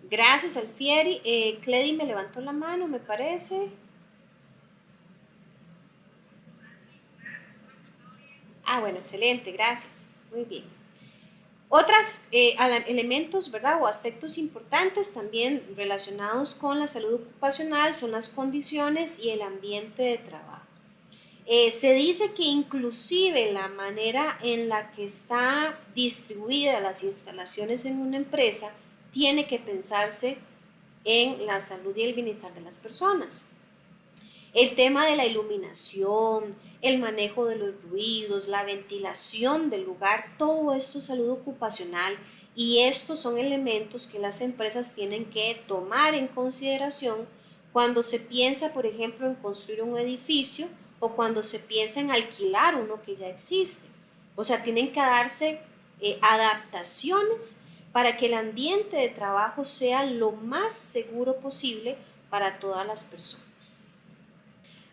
Gracias, Alfieri. Cledi me levantó la mano, me parece. Ah, bueno, excelente, gracias. Muy bien. Otros elementos, ¿verdad? O aspectos importantes también relacionados con la salud ocupacional son las condiciones y el ambiente de trabajo. Se dice que inclusive la manera en la que está distribuida las instalaciones en una empresa tiene que pensarse en la salud y el bienestar de las personas. El tema de la iluminación, el manejo de los ruidos, la ventilación del lugar, todo esto es salud ocupacional Y estos son elementos que las empresas tienen que tomar en consideración cuando se piensa, por ejemplo, en construir un edificio o cuando se piensa en alquilar uno que ya existe. O sea, tienen que darse adaptaciones para que el ambiente de trabajo sea lo más seguro posible para todas las personas.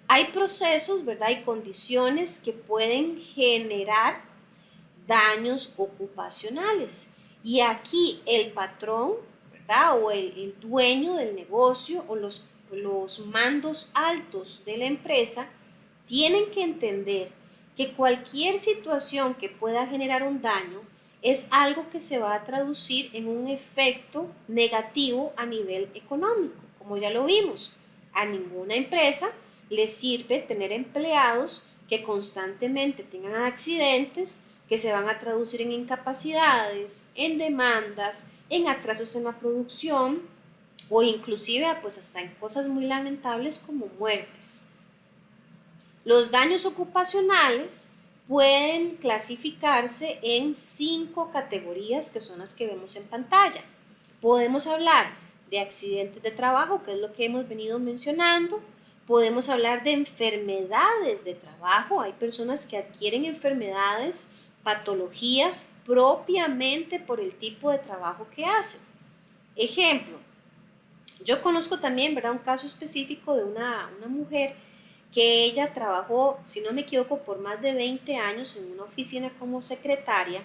Hay procesos, ¿verdad? Y condiciones que pueden generar daños ocupacionales. Y aquí el patrón, ¿verdad? O el dueño del negocio o los mandos altos de la empresa tienen que entender que cualquier situación que pueda generar un daño es algo que se va a traducir en un efecto negativo a nivel económico, como ya lo vimos. A ninguna empresa le sirve tener empleados que constantemente tengan accidentes, que se van a traducir en incapacidades, en demandas, en atrasos en la producción o inclusive pues hasta en cosas muy lamentables como muertes. Los daños ocupacionales pueden clasificarse en 5 categorías que son las que vemos en pantalla. Podemos hablar de accidentes de trabajo, que es lo que hemos venido mencionando. Podemos hablar de enfermedades de trabajo. Hay personas que adquieren enfermedades, patologías propiamente por el tipo de trabajo que hacen. Ejemplo, yo conozco también, ¿verdad?, un caso específico de una mujer que ella trabajó, si no me equivoco, por más de 20 años en una oficina como secretaria.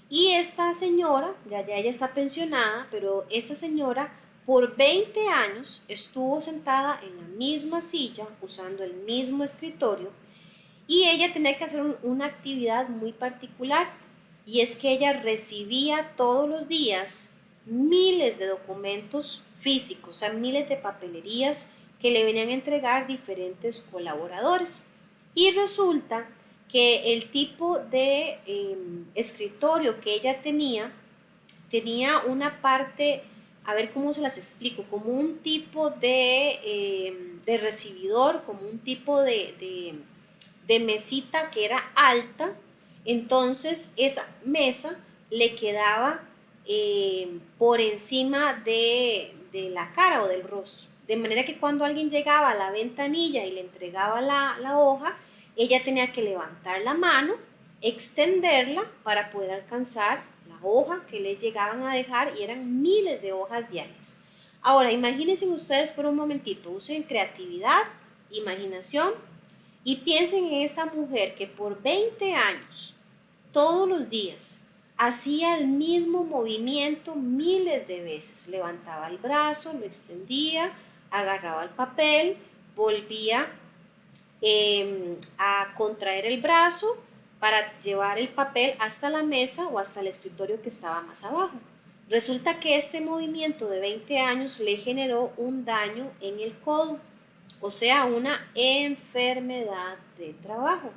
Y esta señora, ya ella está pensionada, pero esta señora por 20 años estuvo sentada en la misma silla, usando el mismo escritorio, y ella tenía que hacer una actividad muy particular, y es que ella recibía todos los días miles de documentos físicos, o sea, miles de papelerías que le venían a entregar diferentes colaboradores. Y resulta que el tipo de escritorio que ella tenía una parte, a ver cómo se las explico, como un tipo de recibidor, como un tipo de mesita que era alta. Entonces esa mesa le quedaba por encima de la cara o del rostro, de manera que cuando alguien llegaba a la ventanilla y le entregaba la hoja, ella tenía que levantar la mano, extenderla para poder alcanzar la hoja que le llegaban a dejar, y eran miles de hojas diarias. Ahora, imagínense ustedes por un momentito, usen creatividad, imaginación y piensen en esta mujer que por 20 años, todos los días, hacía el mismo movimiento miles de veces. Levantaba el brazo, lo extendía, agarraba el papel, volvía a contraer el brazo para llevar el papel hasta la mesa o hasta el escritorio que estaba más abajo. Resulta que este movimiento de 20 años le generó un daño en el codo, o sea, una enfermedad de trabajo.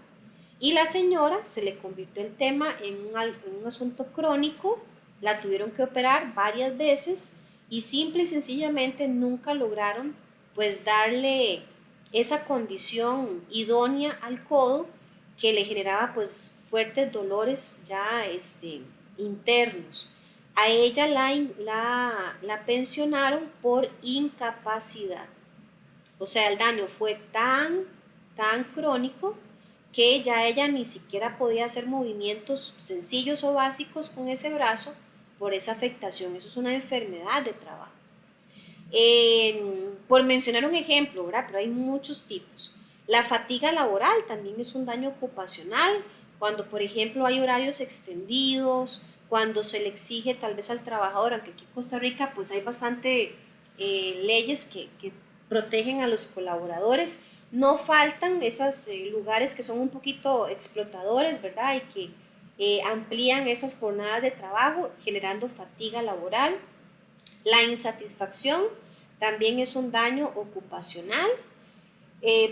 Y la señora se le convirtió el tema en un asunto crónico, la tuvieron que operar varias veces y simple y sencillamente nunca lograron pues darle esa condición idónea al codo que le generaba pues fuertes dolores ya internos. A ella la pensionaron por incapacidad. O sea, el daño fue tan crónico que ya ella ni siquiera podía hacer movimientos sencillos o básicos con ese brazo por esa afectación. Eso es una enfermedad de trabajo. Por mencionar un ejemplo, ¿verdad? Pero hay muchos tipos. La fatiga laboral también es un daño ocupacional, cuando por ejemplo hay horarios extendidos, cuando se le exige tal vez al trabajador, aunque aquí en Costa Rica pues hay bastante leyes que protegen a los colaboradores, no faltan esos lugares que son un poquito explotadores, ¿verdad? Y que amplían esas jornadas de trabajo generando fatiga laboral. La insatisfacción también es un daño ocupacional,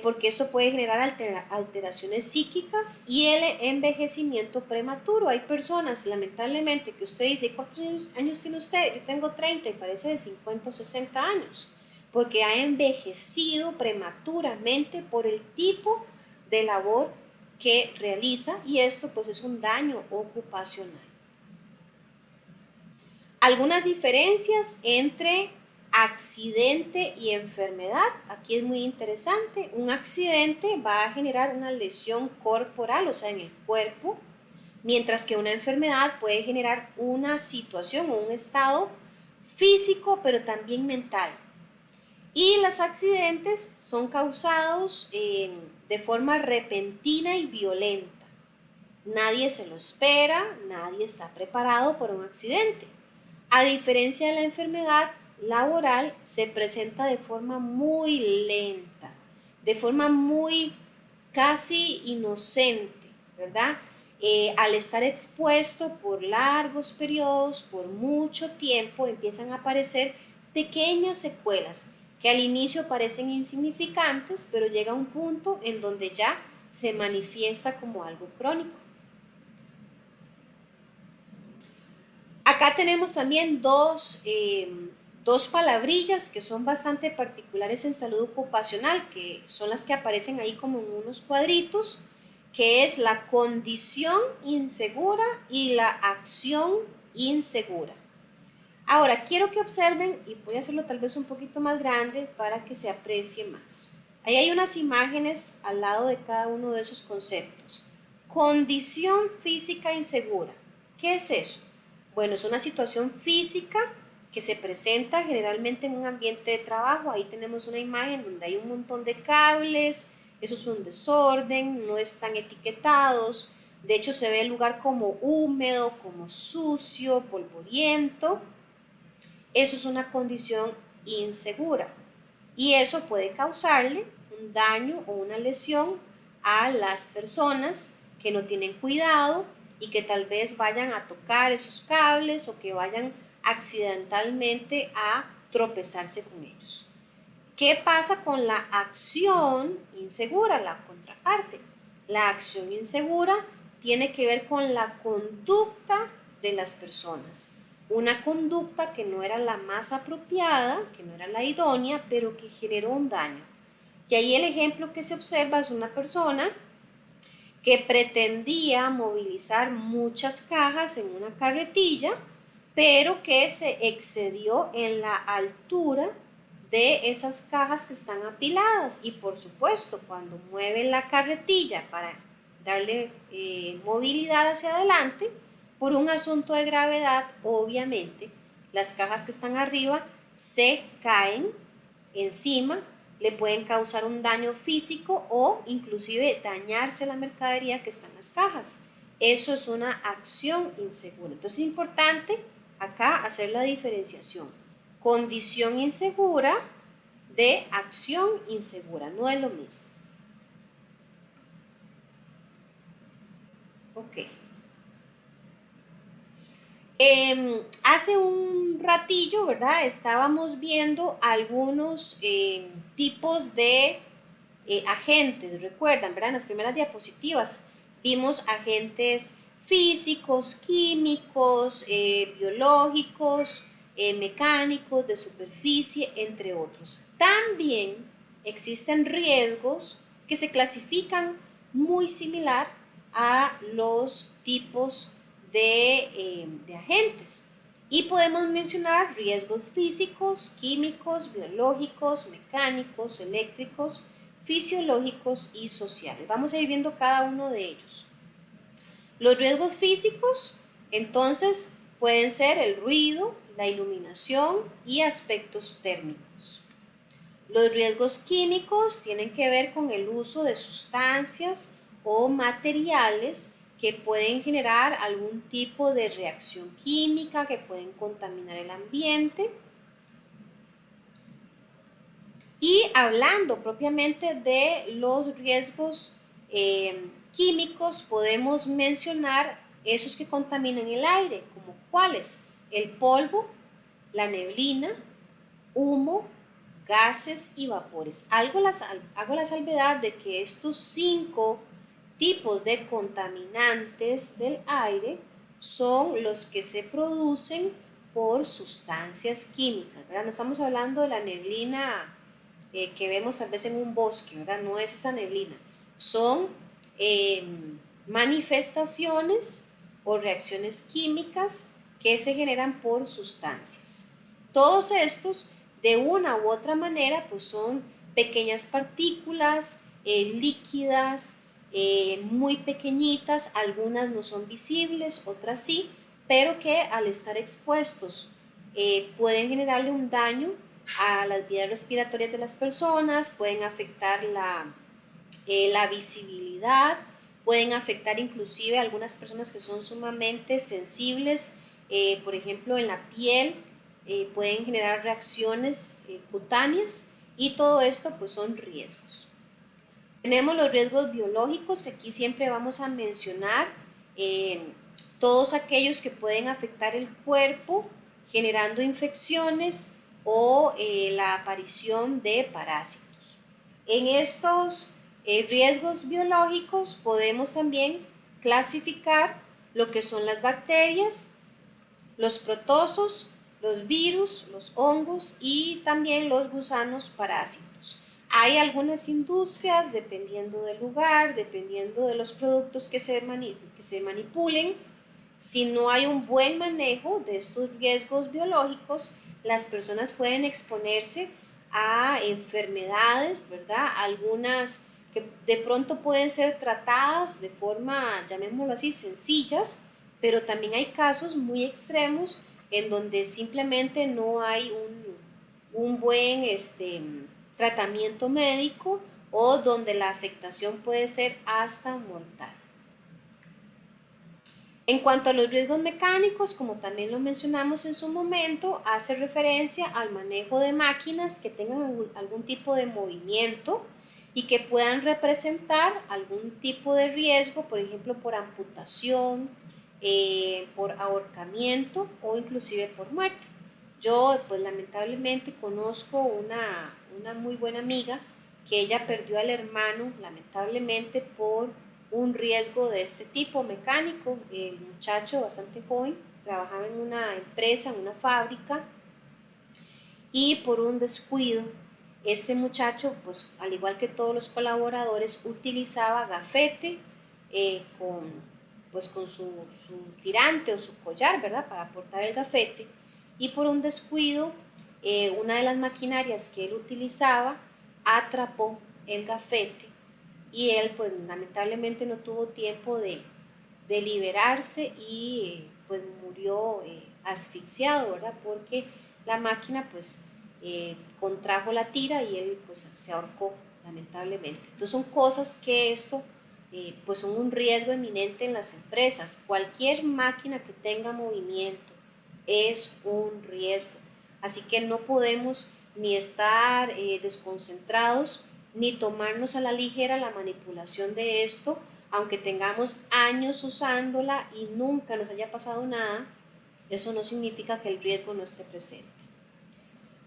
porque esto puede generar alteraciones psíquicas y el envejecimiento prematuro. Hay personas, lamentablemente, que usted dice, ¿cuántos años tiene usted? Yo tengo 30 y parece de 50 o 60 años, porque ha envejecido prematuramente por el tipo de labor que realiza, y esto pues es un daño ocupacional. Algunas diferencias entre accidente y enfermedad. Aquí es muy interesante. Un accidente va a generar una lesión corporal, o sea, en el cuerpo, mientras que una enfermedad puede generar una situación o un estado físico, pero también mental. Y los accidentes son causados de forma repentina y violenta. Nadie se lo espera, nadie está preparado por un accidente. A diferencia de la enfermedad laboral, se presenta de forma muy lenta, de forma muy casi inocente, ¿verdad? Al estar expuesto por largos periodos, por mucho tiempo, empiezan a aparecer pequeñas secuelas que al inicio parecen insignificantes, pero llega un punto en donde ya se manifiesta como algo crónico. Acá tenemos también dos palabrillas que son bastante particulares en salud ocupacional, que son las que aparecen ahí como en unos cuadritos, que es la condición insegura y la acción insegura. Ahora, quiero que observen, y voy a hacerlo tal vez un poquito más grande para que se aprecie más. Ahí hay unas imágenes al lado de cada uno de esos conceptos. Condición física insegura. ¿Qué es eso? Bueno, es una situación física que se presenta generalmente en un ambiente de trabajo. Ahí tenemos una imagen donde hay un montón de cables, eso es un desorden, no están etiquetados. De hecho, se ve el lugar como húmedo, como sucio, polvoriento. Eso es una condición insegura y eso puede causarle un daño o una lesión a las personas que no tienen cuidado y que tal vez vayan a tocar esos cables o que vayan accidentalmente a tropezarse con ellos. ¿Qué pasa con la acción insegura, la contraparte? La acción insegura tiene que ver con la conducta de las personas. Una conducta que no era la más apropiada, que no era la idónea, pero que generó un daño. Y ahí el ejemplo que se observa es una persona que pretendía movilizar muchas cajas en una carretilla, pero que se excedió en la altura de esas cajas que están apiladas. Y por supuesto, cuando mueve la carretilla para darle movilidad hacia adelante, por un asunto de gravedad, obviamente, las cajas que están arriba se caen encima, le pueden causar un daño físico o inclusive dañarse la mercadería que está en las cajas. Eso es una acción insegura. Entonces es importante acá hacer la diferenciación. Condición insegura de acción insegura, no es lo mismo. Ok. Hace un ratillo, ¿verdad? Estábamos viendo algunos tipos de agentes, recuerdan, ¿verdad? En las primeras diapositivas vimos agentes físicos, químicos, biológicos, mecánicos, de superficie, entre otros. También existen riesgos que se clasifican muy similar a los tipos de agentes. Y podemos mencionar riesgos físicos, químicos, biológicos, mecánicos, eléctricos, fisiológicos y sociales. Vamos a ir viendo cada uno de ellos. Los riesgos físicos, entonces, pueden ser el ruido, la iluminación y aspectos térmicos. Los riesgos químicos tienen que ver con el uso de sustancias o materiales que pueden generar algún tipo de reacción química, que pueden contaminar el ambiente. Y hablando propiamente de los riesgos químicos, podemos mencionar esos que contaminan el aire, como cuáles: el polvo, la neblina, humo, gases y vapores. Hago la salvedad de que estos 5 tipos de contaminantes del aire son los que se producen por sustancias químicas, ¿verdad? No estamos hablando de la neblina que vemos tal vez en un bosque, ¿verdad? No es esa neblina. Son manifestaciones o reacciones químicas que se generan por sustancias. Todos estos, de una u otra manera, pues son pequeñas partículas líquidas, muy pequeñitas, algunas no son visibles, otras sí, pero que al estar expuestos pueden generarle un daño a las vías respiratorias de las personas, pueden afectar la visibilidad, pueden afectar inclusive a algunas personas que son sumamente sensibles, por ejemplo en la piel, pueden generar reacciones cutáneas y todo esto pues son riesgos. Tenemos los riesgos biológicos que aquí siempre vamos a mencionar, todos aquellos que pueden afectar el cuerpo generando infecciones o la aparición de parásitos. En estos riesgos biológicos podemos también clasificar lo que son las bacterias, los protozoos, los virus, los hongos y también los gusanos parásitos. Hay algunas industrias, dependiendo del lugar, dependiendo de los productos que se manipulen, si no hay un buen manejo de estos riesgos biológicos, las personas pueden exponerse a enfermedades, ¿verdad? Algunas que de pronto pueden ser tratadas de forma, llamémoslo así, sencillas, pero también hay casos muy extremos en donde simplemente no hay un buen tratamiento médico o donde la afectación puede ser hasta mortal. En cuanto a los riesgos mecánicos, como también lo mencionamos en su momento, hace referencia al manejo de máquinas que tengan algún tipo de movimiento y que puedan representar algún tipo de riesgo, por ejemplo, por amputación, por ahorcamiento o inclusive por muerte. Yo, pues lamentablemente, conozco una muy buena amiga que ella perdió al hermano, lamentablemente, por un riesgo de este tipo mecánico. El muchacho, bastante joven, trabajaba en una empresa, en una fábrica, y por un descuido, este muchacho, pues al igual que todos los colaboradores, utilizaba gafete con su tirante o su collar, ¿verdad? Para portar el gafete, y por un descuido, una de las maquinarias que él utilizaba atrapó el gafete y él pues lamentablemente no tuvo tiempo de liberarse y pues murió asfixiado, ¿verdad? Porque la máquina pues contrajo la tira y él pues se ahorcó lamentablemente. Entonces son cosas que esto pues son un riesgo eminente en las empresas. Cualquier máquina que tenga movimiento es un riesgo. Así que no podemos ni estar desconcentrados ni tomarnos a la ligera la manipulación de esto, aunque tengamos años usándola y nunca nos haya pasado nada, eso no significa que el riesgo no esté presente.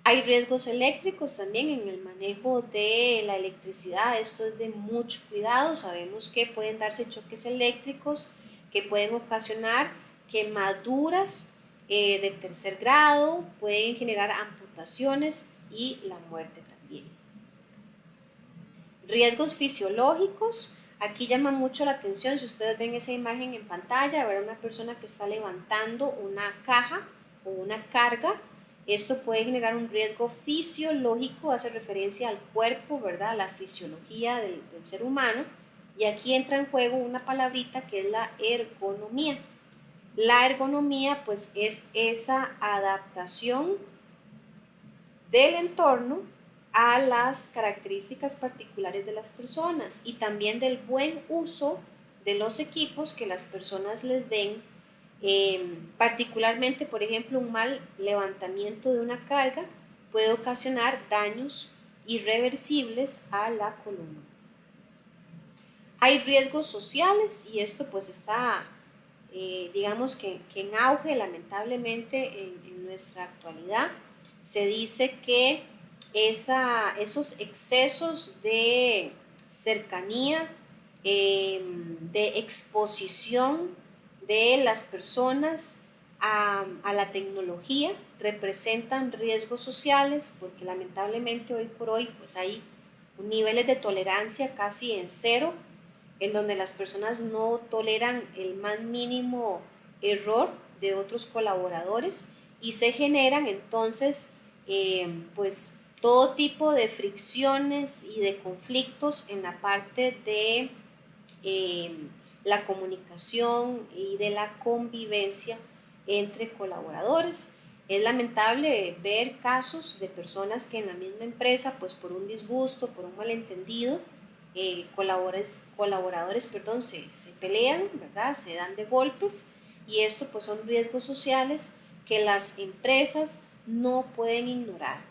Hay riesgos eléctricos también en el manejo de la electricidad, esto es de mucho cuidado, sabemos que pueden darse choques eléctricos que pueden ocasionar quemaduras de tercer grado, pueden generar amputaciones y la muerte también. Riesgos fisiológicos, aquí llama mucho la atención, si ustedes ven esa imagen en pantalla, ver a una persona que está levantando una caja o una carga. Esto puede generar un riesgo fisiológico, hace referencia al cuerpo, ¿verdad? A la fisiología del ser humano. Y aquí entra en juego una palabrita que es la ergonomía. La ergonomía pues es esa adaptación del entorno a las características particulares de las personas y también del buen uso de los equipos que las personas les den, particularmente, por ejemplo, un mal levantamiento de una carga puede ocasionar daños irreversibles a la columna. Hay riesgos sociales y esto pues está, digamos que en auge lamentablemente en nuestra actualidad. Se dice que esos excesos de cercanía, de exposición de las personas a la tecnología representan riesgos sociales porque lamentablemente hoy por hoy pues hay niveles de tolerancia casi en cero, en donde las personas no toleran el más mínimo error de otros colaboradores y se generan entonces pues todo tipo de fricciones y de conflictos en la parte de la comunicación y de la convivencia entre colaboradores. Es lamentable ver casos de personas que en la misma empresa, pues por un disgusto, por un malentendido, colaboradores se pelean, ¿verdad? Se dan de golpes y esto pues son riesgos sociales que las empresas no pueden ignorar.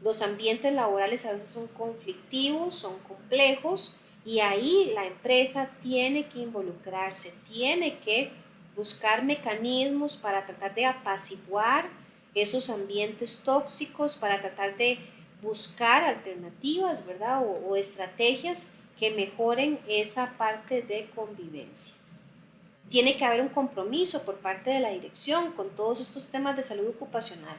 Los ambientes laborales a veces son conflictivos, son complejos y ahí la empresa tiene que involucrarse, tiene que buscar mecanismos para tratar de apaciguar esos ambientes tóxicos, para tratar de buscar alternativas, ¿verdad? O estrategias que mejoren esa parte de convivencia. Tiene que haber un compromiso por parte de la dirección con todos estos temas de salud ocupacional.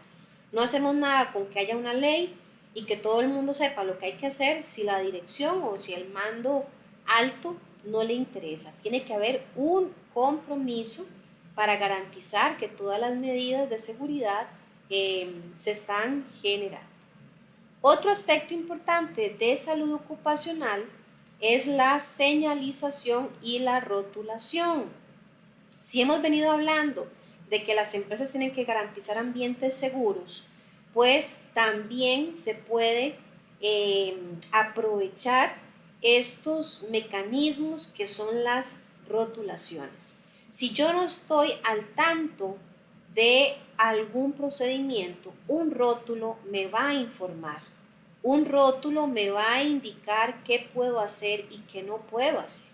No hacemos nada con que haya una ley y que todo el mundo sepa lo que hay que hacer si la dirección o si el mando alto no le interesa. Tiene que haber un compromiso para garantizar que todas las medidas de seguridad se están generando. Otro aspecto importante de salud ocupacional es la señalización y la rotulación. Si hemos venido hablando de que las empresas tienen que garantizar ambientes seguros, pues también se puede aprovechar estos mecanismos que son las rotulaciones. Si yo no estoy al tanto de algún procedimiento, un rótulo me va a informar. Un rótulo me va a indicar qué puedo hacer y qué no puedo hacer.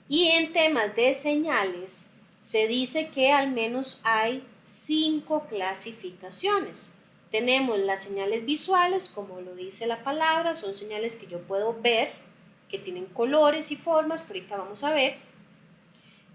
Y en temas de señales, se dice que al menos hay 5 clasificaciones. Tenemos las señales visuales, como lo dice la palabra, son señales que yo puedo ver, que tienen colores y formas, que ahorita vamos a ver.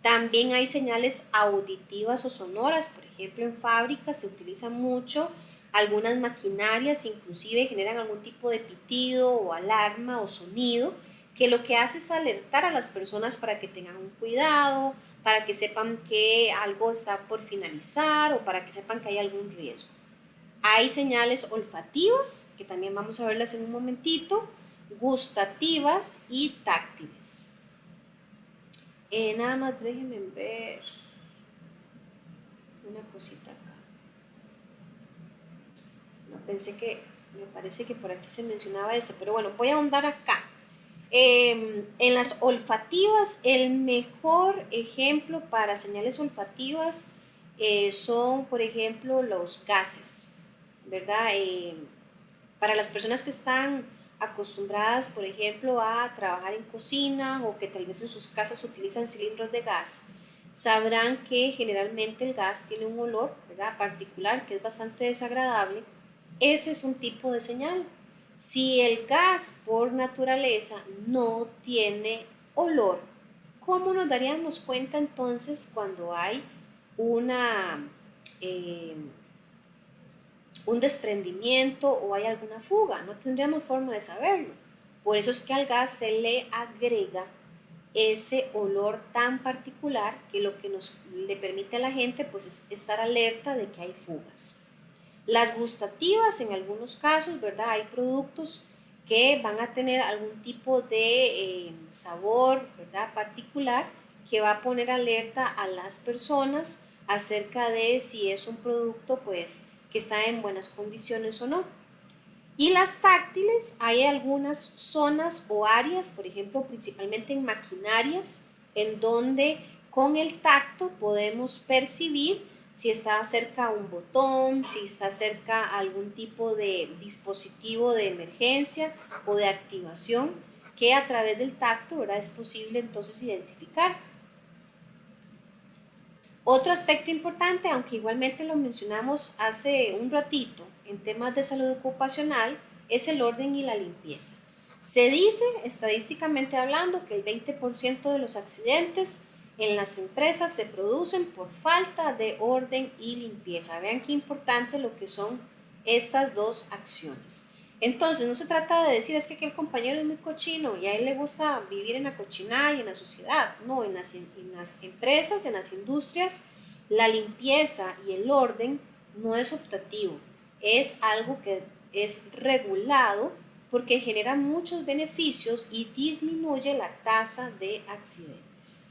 También hay señales auditivas o sonoras, por ejemplo, en fábricas se utiliza mucho, algunas maquinarias inclusive generan algún tipo de pitido o alarma o sonido, que lo que hace es alertar a las personas para que tengan un cuidado, para que sepan que algo está por finalizar o para que sepan que hay algún riesgo. Hay señales olfativas, que también vamos a verlas en un momentito, gustativas y táctiles. Nada más déjenme ver una cosita acá. No pensé que, me parece que por aquí se mencionaba esto, pero bueno, voy a ahondar acá. En las olfativas, el mejor ejemplo para señales olfativas son, por ejemplo, los gases, ¿verdad? Para las personas que están acostumbradas, por ejemplo, a trabajar en cocina o que tal vez en sus casas utilizan cilindros de gas, sabrán que generalmente el gas tiene un olor, ¿verdad?, particular que es bastante desagradable. Ese es un tipo de señal. Si el gas por naturaleza no tiene olor, ¿cómo nos daríamos cuenta entonces cuando hay una, eh, un desprendimiento o hay alguna fuga? No tendríamos forma de saberlo. Por eso es que al gas se le agrega ese olor tan particular que lo que le permite a la gente pues es estar alerta de que hay fugas. Las gustativas, en algunos casos, ¿verdad? Hay productos que van a tener algún tipo de sabor, ¿verdad?, particular, que va a poner alerta a las personas acerca de si es un producto pues que está en buenas condiciones o no. Y las táctiles, hay algunas zonas o áreas, por ejemplo, principalmente en maquinarias, en donde con el tacto podemos percibir si está cerca un botón, si está cerca algún tipo de dispositivo de emergencia o de activación, que a través del tacto, ¿verdad?, es posible entonces identificar. Otro aspecto importante, aunque igualmente lo mencionamos hace un ratito en temas de salud ocupacional, es el orden y la limpieza. Se dice, estadísticamente hablando, que el 20% de los accidentes en las empresas se producen por falta de orden y limpieza. Vean qué importante lo que son estas dos acciones. Entonces, no se trata de decir es que aquel compañero es muy cochino y a él le gusta vivir en la cochinada y en la sociedad. No, en las empresas, en las industrias, La limpieza y el orden no es optativo, es algo que es regulado porque genera muchos beneficios y disminuye la tasa de accidentes.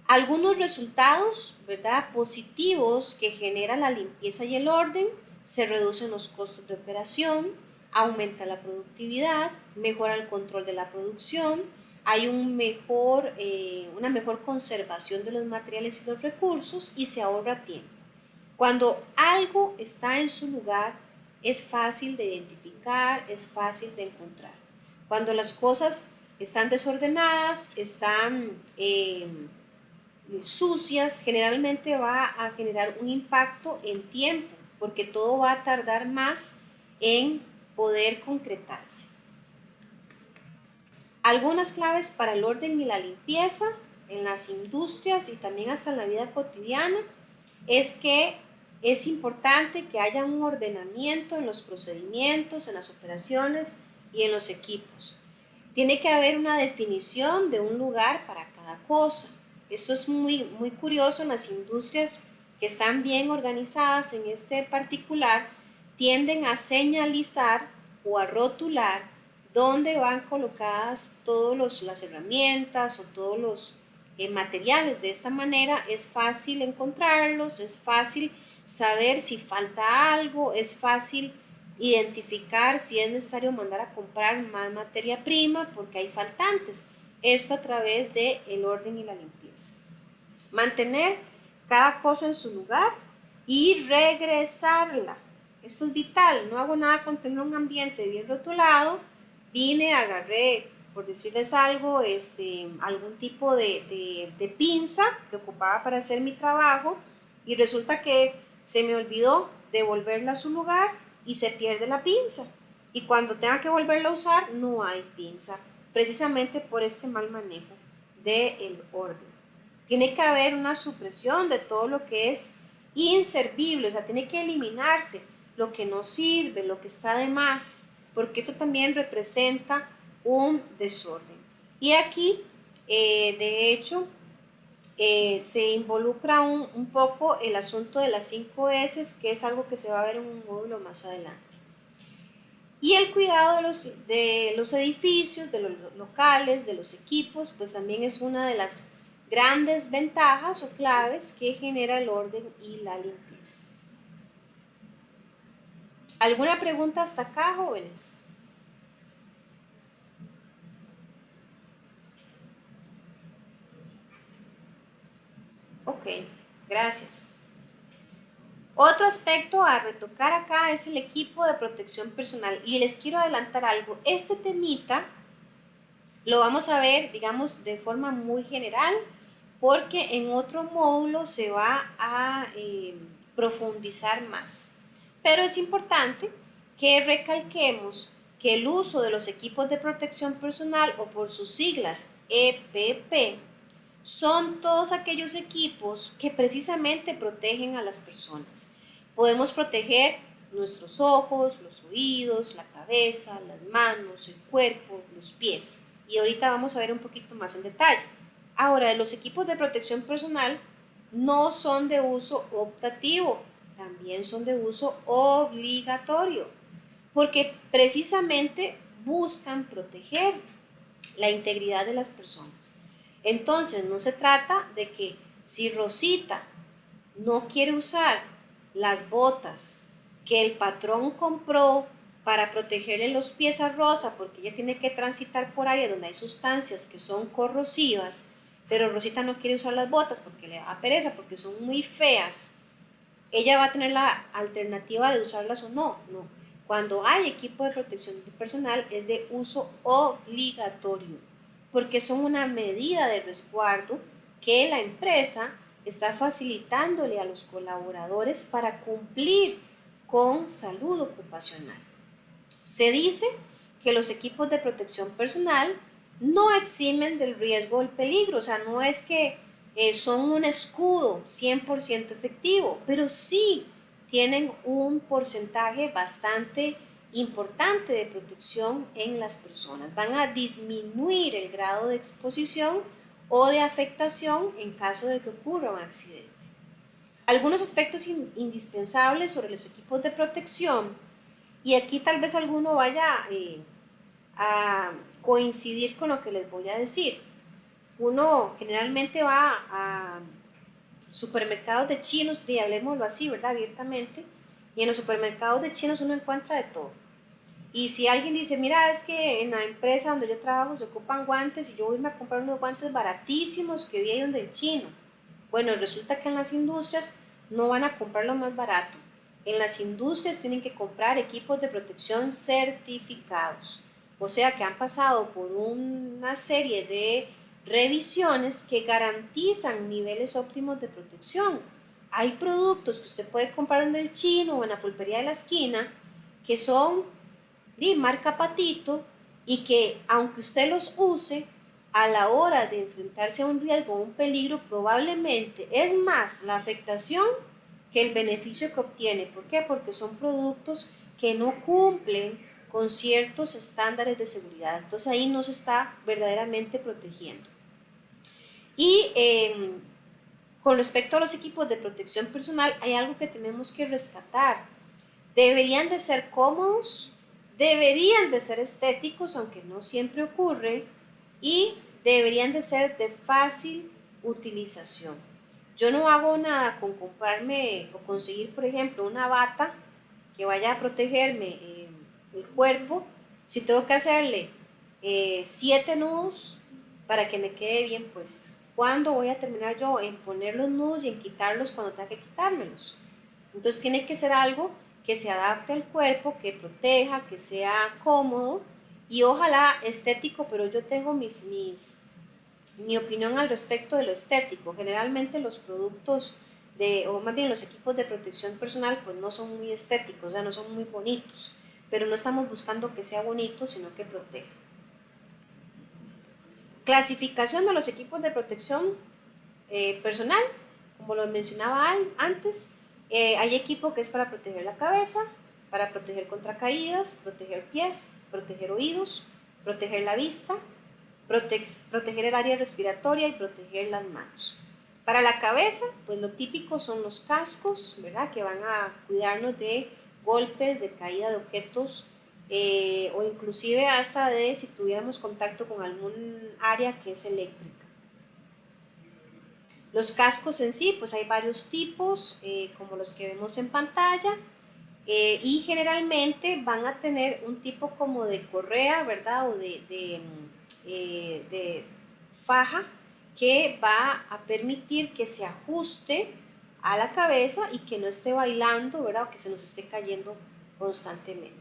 Algunos resultados, ¿verdad?, positivos que genera la limpieza y el orden: se reducen los costos de operación, aumenta la productividad, mejora el control de la producción, hay una mejor conservación de los materiales y los recursos y se ahorra tiempo. Cuando algo está en su lugar, es fácil de identificar, es fácil de encontrar. Cuando las cosas están desordenadas, están sucias, generalmente va a generar un impacto en tiempo, porque todo va a tardar más en poder concretarse. Algunas claves para el orden y la limpieza en las industrias y también hasta en la vida cotidiana es que es importante que haya un ordenamiento en los procedimientos, en las operaciones y en los equipos. Tiene que haber una definición de un lugar para cada cosa. Esto es muy curioso. En las industrias que están bien organizadas en este particular, tienden a señalizar o a rotular dónde van colocadas todas las herramientas o todos los materiales. De esta manera es fácil encontrarlos, es fácil saber si falta algo, es fácil identificar si es necesario mandar a comprar más materia prima porque hay faltantes. Esto a través del orden y la limpieza. Mantener cada cosa en su lugar y regresarla. Esto es vital. No hago nada con tener un ambiente bien rotulado. Vine, agarré, por decirles algo, algún tipo de pinza que ocupaba para hacer mi trabajo y resulta que se me olvidó devolverla a su lugar y se pierde la pinza. Y cuando tenga que volverla a usar, no hay pinza, precisamente por este mal manejo del orden. Tiene que haber una supresión de todo lo que es inservible, o sea, tiene que eliminarse lo que no sirve, lo que está de más, porque esto también representa un desorden. Y aquí, de hecho, se involucra un poco el asunto de las 5 S, que es algo que se va a ver en un módulo más adelante. Y el cuidado de los edificios, de los locales, de los equipos, pues también es una de las grandes ventajas o claves que genera el orden y la limpieza. ¿Alguna pregunta hasta acá, jóvenes? Ok, gracias. Otro aspecto a retocar acá es el equipo de protección personal. Y les quiero adelantar algo. Este temita lo vamos a ver, digamos, de forma muy general, porque en otro módulo se va a profundizar más. Pero es importante que recalquemos que el uso de los equipos de protección personal, o por sus siglas EPP, son todos aquellos equipos que precisamente protegen a las personas. Podemos proteger nuestros ojos, los oídos, la cabeza, las manos, el cuerpo, los pies. Y ahorita vamos a ver un poquito más en detalle. Ahora, los equipos de protección personal no son de uso optativo, también son de uso obligatorio, porque precisamente buscan proteger la integridad de las personas. Entonces, no se trata de que si Rosita no quiere usar las botas que el patrón compró para protegerle los pies a Rosa, porque ella tiene que transitar por áreas donde hay sustancias que son corrosivas, pero Rosita no quiere usar las botas porque le da pereza, porque son muy feas, ella va a tener la alternativa de usarlas o no. No. Cuando hay equipo de protección personal es de uso obligatorio, porque son una medida de resguardo que la empresa está facilitándole a los colaboradores para cumplir con salud ocupacional. Se dice que los equipos de protección personal no eximen del riesgo o el peligro, o sea, no es que son un escudo 100% efectivo, pero sí tienen un porcentaje bastante importante de protección en las personas. Van a disminuir el grado de exposición o de afectación en caso de que ocurra un accidente. Algunos aspectos indispensables sobre los equipos de protección, y aquí tal vez alguno vaya a coincidir con lo que les voy a decir. Uno generalmente va a supermercados de chinos, y hablemoslo así, ¿verdad? Abiertamente, y en los supermercados de chinos uno encuentra de todo. Y si alguien dice, mira, es que en la empresa donde yo trabajo se ocupan guantes y yo voy a comprar unos guantes baratísimos que vi ahí donde el chino. Bueno, resulta que en las industrias no van a comprar lo más barato. En las industrias tienen que comprar equipos de protección certificados. O sea que han pasado por una serie de revisiones que garantizan niveles óptimos de protección. Hay productos que usted puede comprar en el chino o en la pulpería de la esquina que son de marca Patito y que aunque usted los use, a la hora de enfrentarse a un riesgo o un peligro, probablemente es más la afectación que el beneficio que obtiene. ¿Por qué? Porque son productos que no cumplen con ciertos estándares de seguridad. Entonces ahí no se está verdaderamente protegiendo. Y con respecto a los equipos de protección personal, hay algo que tenemos que rescatar. Deberían de ser cómodos, deberían de ser estéticos, aunque no siempre ocurre, y deberían de ser de fácil utilización. Yo no hago nada con comprarme o conseguir, por ejemplo, una bata que vaya a protegerme el cuerpo, si tengo que hacerle 7 nudos para que me quede bien puesta. ¿Cuándo voy a terminar yo en poner los nudos y en quitarlos cuando tenga que quitármelos? Entonces tiene que ser algo que se adapte al cuerpo, que proteja, que sea cómodo y ojalá estético, pero yo tengo mi opinión al respecto de lo estético. Generalmente los productos o más bien los equipos de protección personal, pues no son muy estéticos, o sea, no son muy bonitos, pero no estamos buscando que sea bonito, sino que proteja. Clasificación de los equipos de protección personal, como lo mencionaba antes, hay equipo que es para proteger la cabeza, para proteger contra caídas, proteger pies, proteger oídos, proteger la vista, proteger el área respiratoria y proteger las manos. Para la cabeza, pues lo típico son los cascos, ¿verdad? Que van a cuidarnos de golpes, de caída de objetos o inclusive hasta de si tuviéramos contacto con algún área que es eléctrica. Los cascos en sí, pues hay varios tipos, como los que vemos en pantalla, y generalmente van a tener un tipo como de correa, ¿verdad? O de faja que va a permitir que se ajuste a la cabeza y que no esté bailando, ¿verdad? O que se nos esté cayendo constantemente.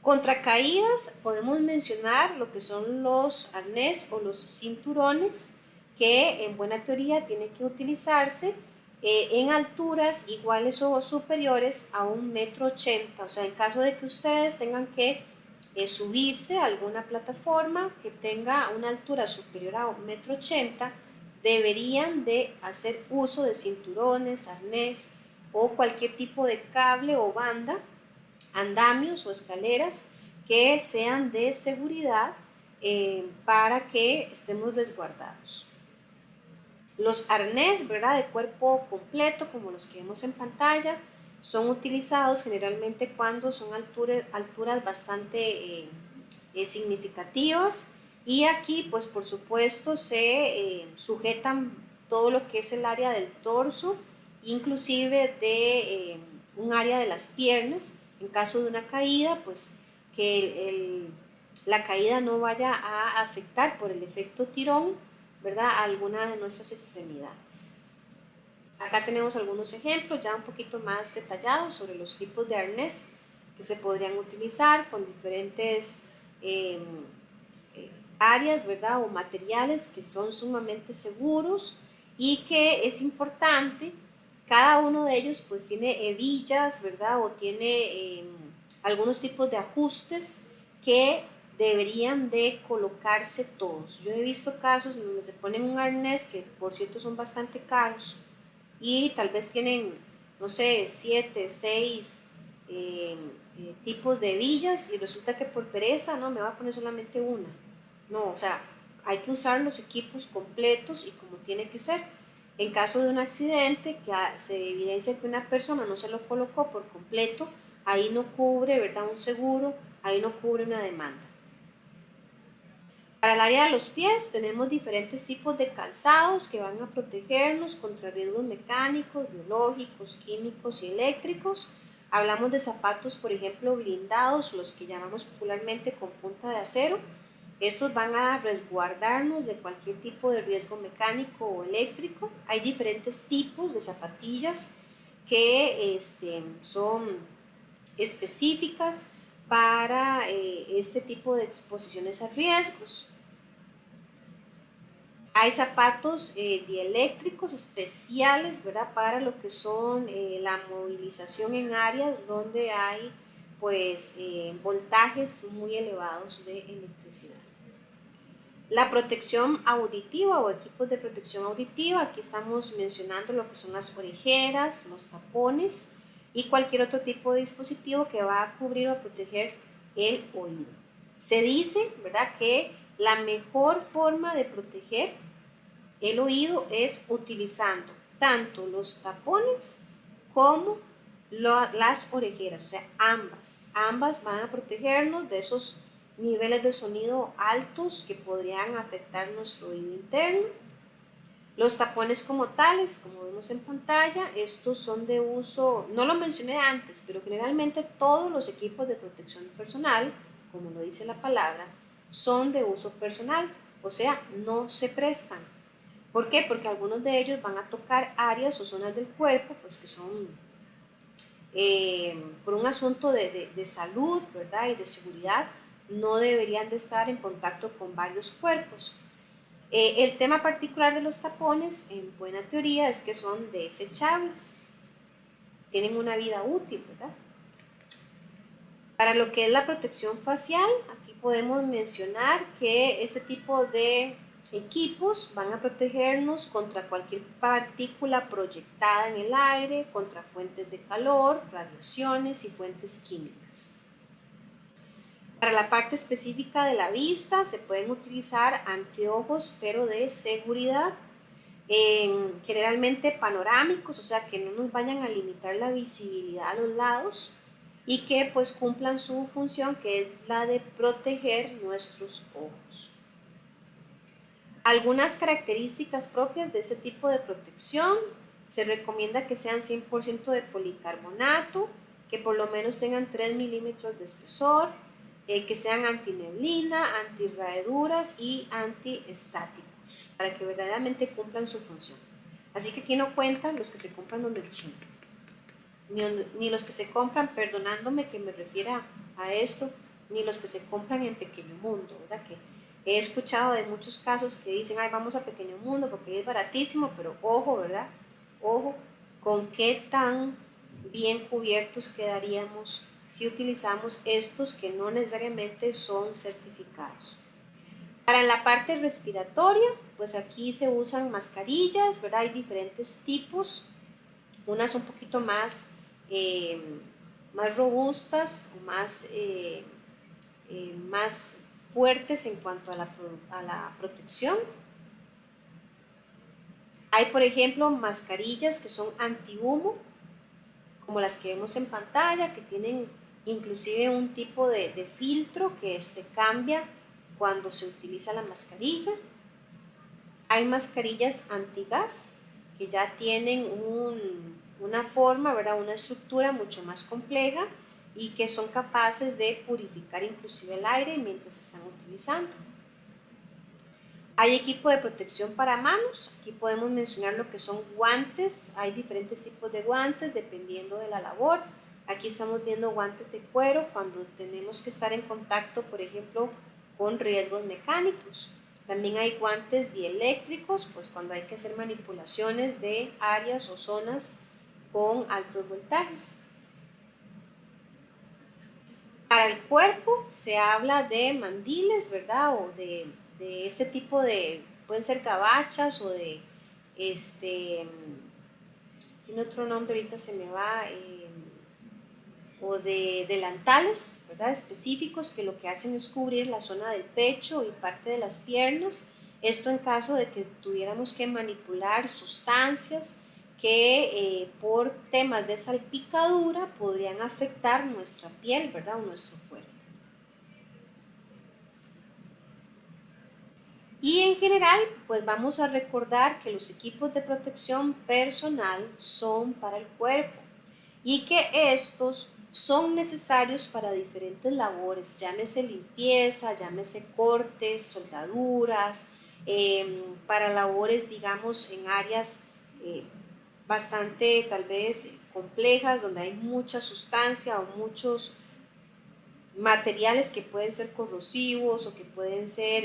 Contra caídas podemos mencionar lo que son los arnés o los cinturones que en buena teoría tienen que utilizarse en alturas iguales o superiores a 1,80 m. O sea, en caso de que ustedes tengan que subirse a alguna plataforma que tenga una altura superior a 1,80 m, deberían de hacer uso de cinturones, arnés o cualquier tipo de cable o banda, andamios o escaleras que sean de seguridad para que estemos resguardados. Los arnés, ¿verdad? De cuerpo completo, como los que vemos en pantalla, son utilizados generalmente cuando son alturas bastante significativas, y aquí pues por supuesto se sujetan todo lo que es el área del torso, inclusive de un área de las piernas, en caso de una caída, pues que la caída no vaya a afectar por el efecto tirón, ¿verdad?, a alguna de nuestras extremidades. Acá tenemos algunos ejemplos ya un poquito más detallados sobre los tipos de arnés que se podrían utilizar con diferentes áreas, ¿verdad?, o materiales que son sumamente seguros y que es importante. Cada uno de ellos pues tiene hebillas, ¿verdad?, o tiene algunos tipos de ajustes que deberían de colocarse todos. Yo he visto casos en donde se ponen un arnés que por cierto son bastante caros y tal vez tienen, no sé, 7, 6 tipos de hebillas, y resulta que por pereza, no, me va a poner solamente una. No, o sea, hay que usar los equipos completos y como tiene que ser. En caso de un accidente que se evidencia que una persona no se lo colocó por completo, ahí no cubre, ¿verdad?, un seguro, ahí no cubre una demanda. Para el área de los pies tenemos diferentes tipos de calzados que van a protegernos contra riesgos mecánicos, biológicos, químicos y eléctricos. Hablamos de zapatos, por ejemplo, blindados, los que llamamos popularmente con punta de acero. Estos van a resguardarnos de cualquier tipo de riesgo mecánico o eléctrico. Hay diferentes tipos de zapatillas que son específicas para este tipo de exposiciones a riesgos. Hay zapatos dieléctricos especiales, ¿verdad?, para lo que son la movilización en áreas donde hay pues voltajes muy elevados de electricidad. La protección auditiva o equipos de protección auditiva, aquí estamos mencionando lo que son las orejeras, los tapones y cualquier otro tipo de dispositivo que va a cubrir o proteger el oído. Se dice, ¿verdad?, que la mejor forma de proteger el oído es utilizando tanto los tapones como las orejeras, o sea, ambas van a protegernos de esos niveles de sonido altos que podrían afectar nuestro oído interno. Los tapones como tales, como vemos en pantalla, estos son de uso, no lo mencioné antes, pero generalmente todos los equipos de protección personal, como lo dice la palabra, son de uso personal, o sea, no se prestan. ¿Por qué? Porque algunos de ellos van a tocar áreas o zonas del cuerpo pues que son por un asunto de salud, ¿verdad?, y de seguridad, no deberían de estar en contacto con varios cuerpos. El tema particular de los tapones, en buena teoría, es que son desechables, tienen una vida útil, ¿verdad? Para lo que es la protección facial, aquí podemos mencionar que este tipo de equipos van a protegernos contra cualquier partícula proyectada en el aire, contra fuentes de calor, radiaciones y fuentes químicas. Para la parte específica de la vista se pueden utilizar anteojos, pero de seguridad, generalmente panorámicos, o sea que no nos vayan a limitar la visibilidad a los lados y que pues cumplan su función, que es la de proteger nuestros ojos. Algunas características propias de este tipo de protección: se recomienda que sean 100% de policarbonato, que por lo menos tengan 3 milímetros de espesor, que sean antineblina, antirraeduras y antiestáticos, para que verdaderamente cumplan su función. Así que aquí no cuentan los que se compran donde el chino, ni los que se compran, perdonándome que me refiera a esto, ni los que se compran en Pequeño Mundo, ¿verdad? Que he escuchado de muchos casos que dicen, ay, vamos a Pequeño Mundo porque es baratísimo, pero ojo, ¿verdad? Ojo, con qué tan bien cubiertos quedaríamos si utilizamos estos que no necesariamente son certificados. Para la parte respiratoria, pues aquí se usan mascarillas, ¿verdad? Hay diferentes tipos, unas un poquito más robustas o más fuertes en cuanto a la protección. Hay, por ejemplo, mascarillas que son antihumo, como las que vemos en pantalla, que tienen inclusive un tipo de filtro que se cambia cuando se utiliza la mascarilla. Hay mascarillas antigas que ya tienen una forma, ¿verdad?, una estructura mucho más compleja y que son capaces de purificar inclusive el aire mientras se están utilizando. Hay equipo de protección para manos, aquí podemos mencionar lo que son guantes, hay diferentes tipos de guantes dependiendo de la labor. Aquí estamos viendo guantes de cuero cuando tenemos que estar en contacto, por ejemplo, con riesgos mecánicos. También hay guantes dieléctricos, pues cuando hay que hacer manipulaciones de áreas o zonas con altos voltajes. Para el cuerpo se habla de mandiles, ¿verdad? O de este tipo de, pueden ser gabachas o de, tiene otro nombre, ahorita se me va, o de delantales, ¿verdad? Específicos que lo que hacen es cubrir la zona del pecho y parte de las piernas. Esto en caso de que tuviéramos que manipular sustancias que por temas de salpicadura podrían afectar nuestra piel, ¿verdad? O nuestro cuerpo. Y en general, pues vamos a recordar que los equipos de protección personal son para el cuerpo y que estos son necesarios para diferentes labores, llámese limpieza, llámese cortes, soldaduras, para labores, digamos, en áreas eh, bastante tal vez complejas, donde hay mucha sustancia o muchos materiales que pueden ser corrosivos o que pueden ser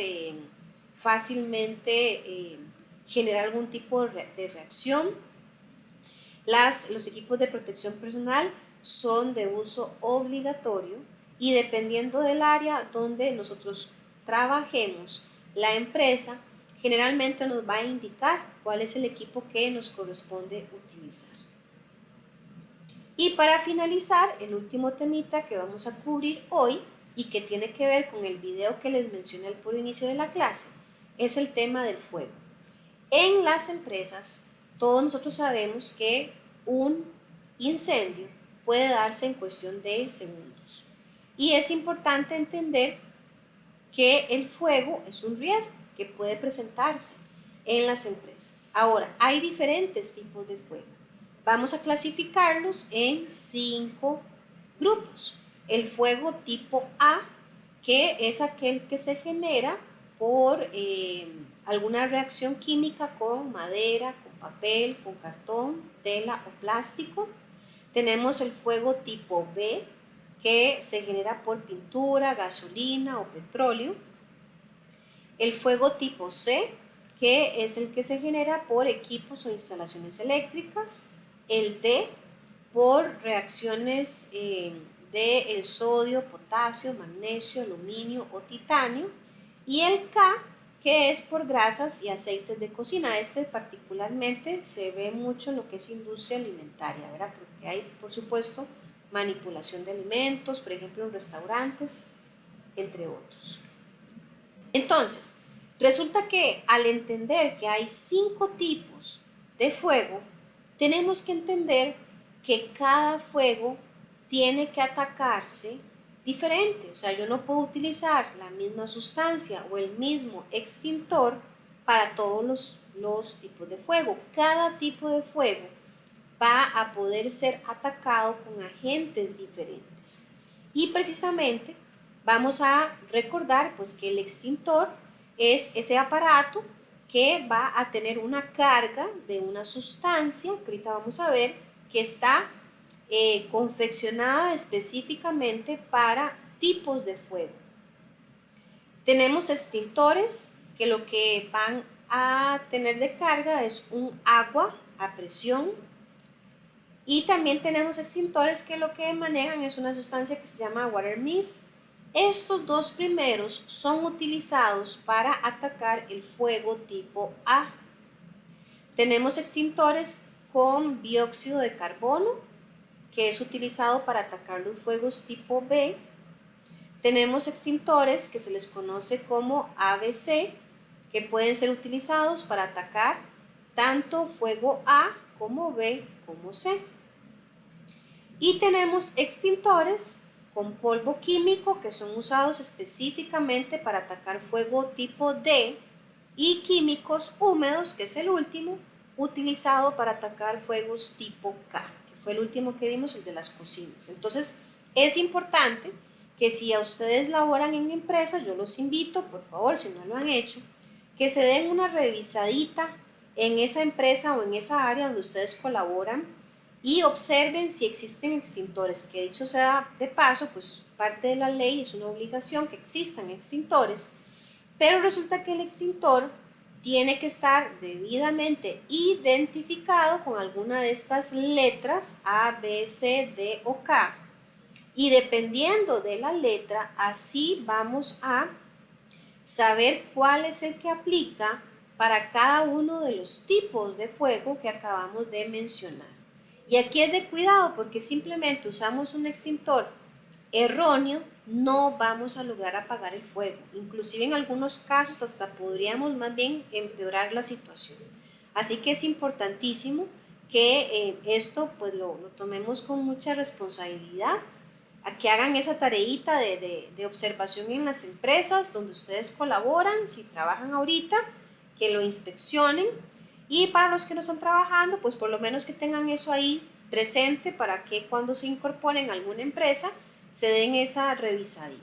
fácilmente generar algún tipo de reacción. Los equipos de protección personal son de uso obligatorio y dependiendo del área donde nosotros trabajemos, la empresa generalmente nos va a indicar cuál es el equipo que nos corresponde utilizar. Y para finalizar, el último temita que vamos a cubrir hoy y que tiene que ver con el video que les mencioné al puro inicio de la clase es el tema del fuego. En las empresas, todos nosotros sabemos que un incendio puede darse en cuestión de segundos. Y es importante entender que el fuego es un riesgo que puede presentarse en las empresas. Ahora, hay diferentes tipos de fuego. Vamos a clasificarlos en 5 grupos. El fuego tipo A, que es aquel que se genera por alguna reacción química con madera, con papel, con cartón, tela o plástico. Tenemos el fuego tipo B, que se genera por pintura, gasolina o petróleo. El fuego tipo C, que es el que se genera por equipos o instalaciones eléctricas. El D, por reacciones del sodio, potasio, magnesio, aluminio o titanio. Y el K, que es por grasas y aceites de cocina. Este particularmente se ve mucho en lo que es industria alimentaria, ¿verdad? Porque hay, por supuesto, manipulación de alimentos, por ejemplo, en restaurantes, entre otros. Entonces, resulta que al entender que hay 5 tipos de fuego, tenemos que entender que cada fuego tiene que atacarse diferente. O sea, yo no puedo utilizar la misma sustancia o el mismo extintor para todos los tipos de fuego. Cada tipo de fuego va a poder ser atacado con agentes diferentes. Y precisamente vamos a recordar pues que el extintor es ese aparato que va a tener una carga de una sustancia, que ahorita vamos a ver, que está confeccionada específicamente para tipos de fuego. Tenemos extintores que lo que van a tener de carga es un agua a presión. Y también tenemos extintores que lo que manejan es una sustancia que se llama water mist. Estos dos primeros son utilizados para atacar el fuego tipo A. Tenemos extintores con dióxido de carbono, que es utilizado para atacar los fuegos tipo B. Tenemos extintores que se les conoce como ABC, que pueden ser utilizados para atacar tanto fuego A como B como C. Y tenemos extintores con polvo químico que son usados específicamente para atacar fuego tipo D y químicos húmedos, que es el último, utilizado para atacar fuegos tipo K, que fue el último que vimos, el de las cocinas. Entonces, es importante que si a ustedes laboran en empresa, yo los invito, por favor, si no lo han hecho, que se den una revisadita en esa empresa o en esa área donde ustedes colaboran y observen si existen extintores, que dicho sea de paso, pues parte de la ley es una obligación que existan extintores, pero resulta que el extintor tiene que estar debidamente identificado con alguna de estas letras A, B, C, D o K, y dependiendo de la letra, así vamos a saber cuál es el que aplica para cada uno de los tipos de fuego que acabamos de mencionar. Y aquí es de cuidado porque simplemente usamos un extintor erróneo, no vamos a lograr apagar el fuego. Inclusive en algunos casos hasta podríamos más bien empeorar la situación. Así que es importantísimo que esto pues lo tomemos con mucha responsabilidad, a que hagan esa tareita de observación en las empresas donde ustedes colaboran, si trabajan ahorita, que lo inspeccionen, y para los que no están trabajando, pues por lo menos que tengan eso ahí presente para que cuando se incorporen a alguna empresa se den esa revisadita.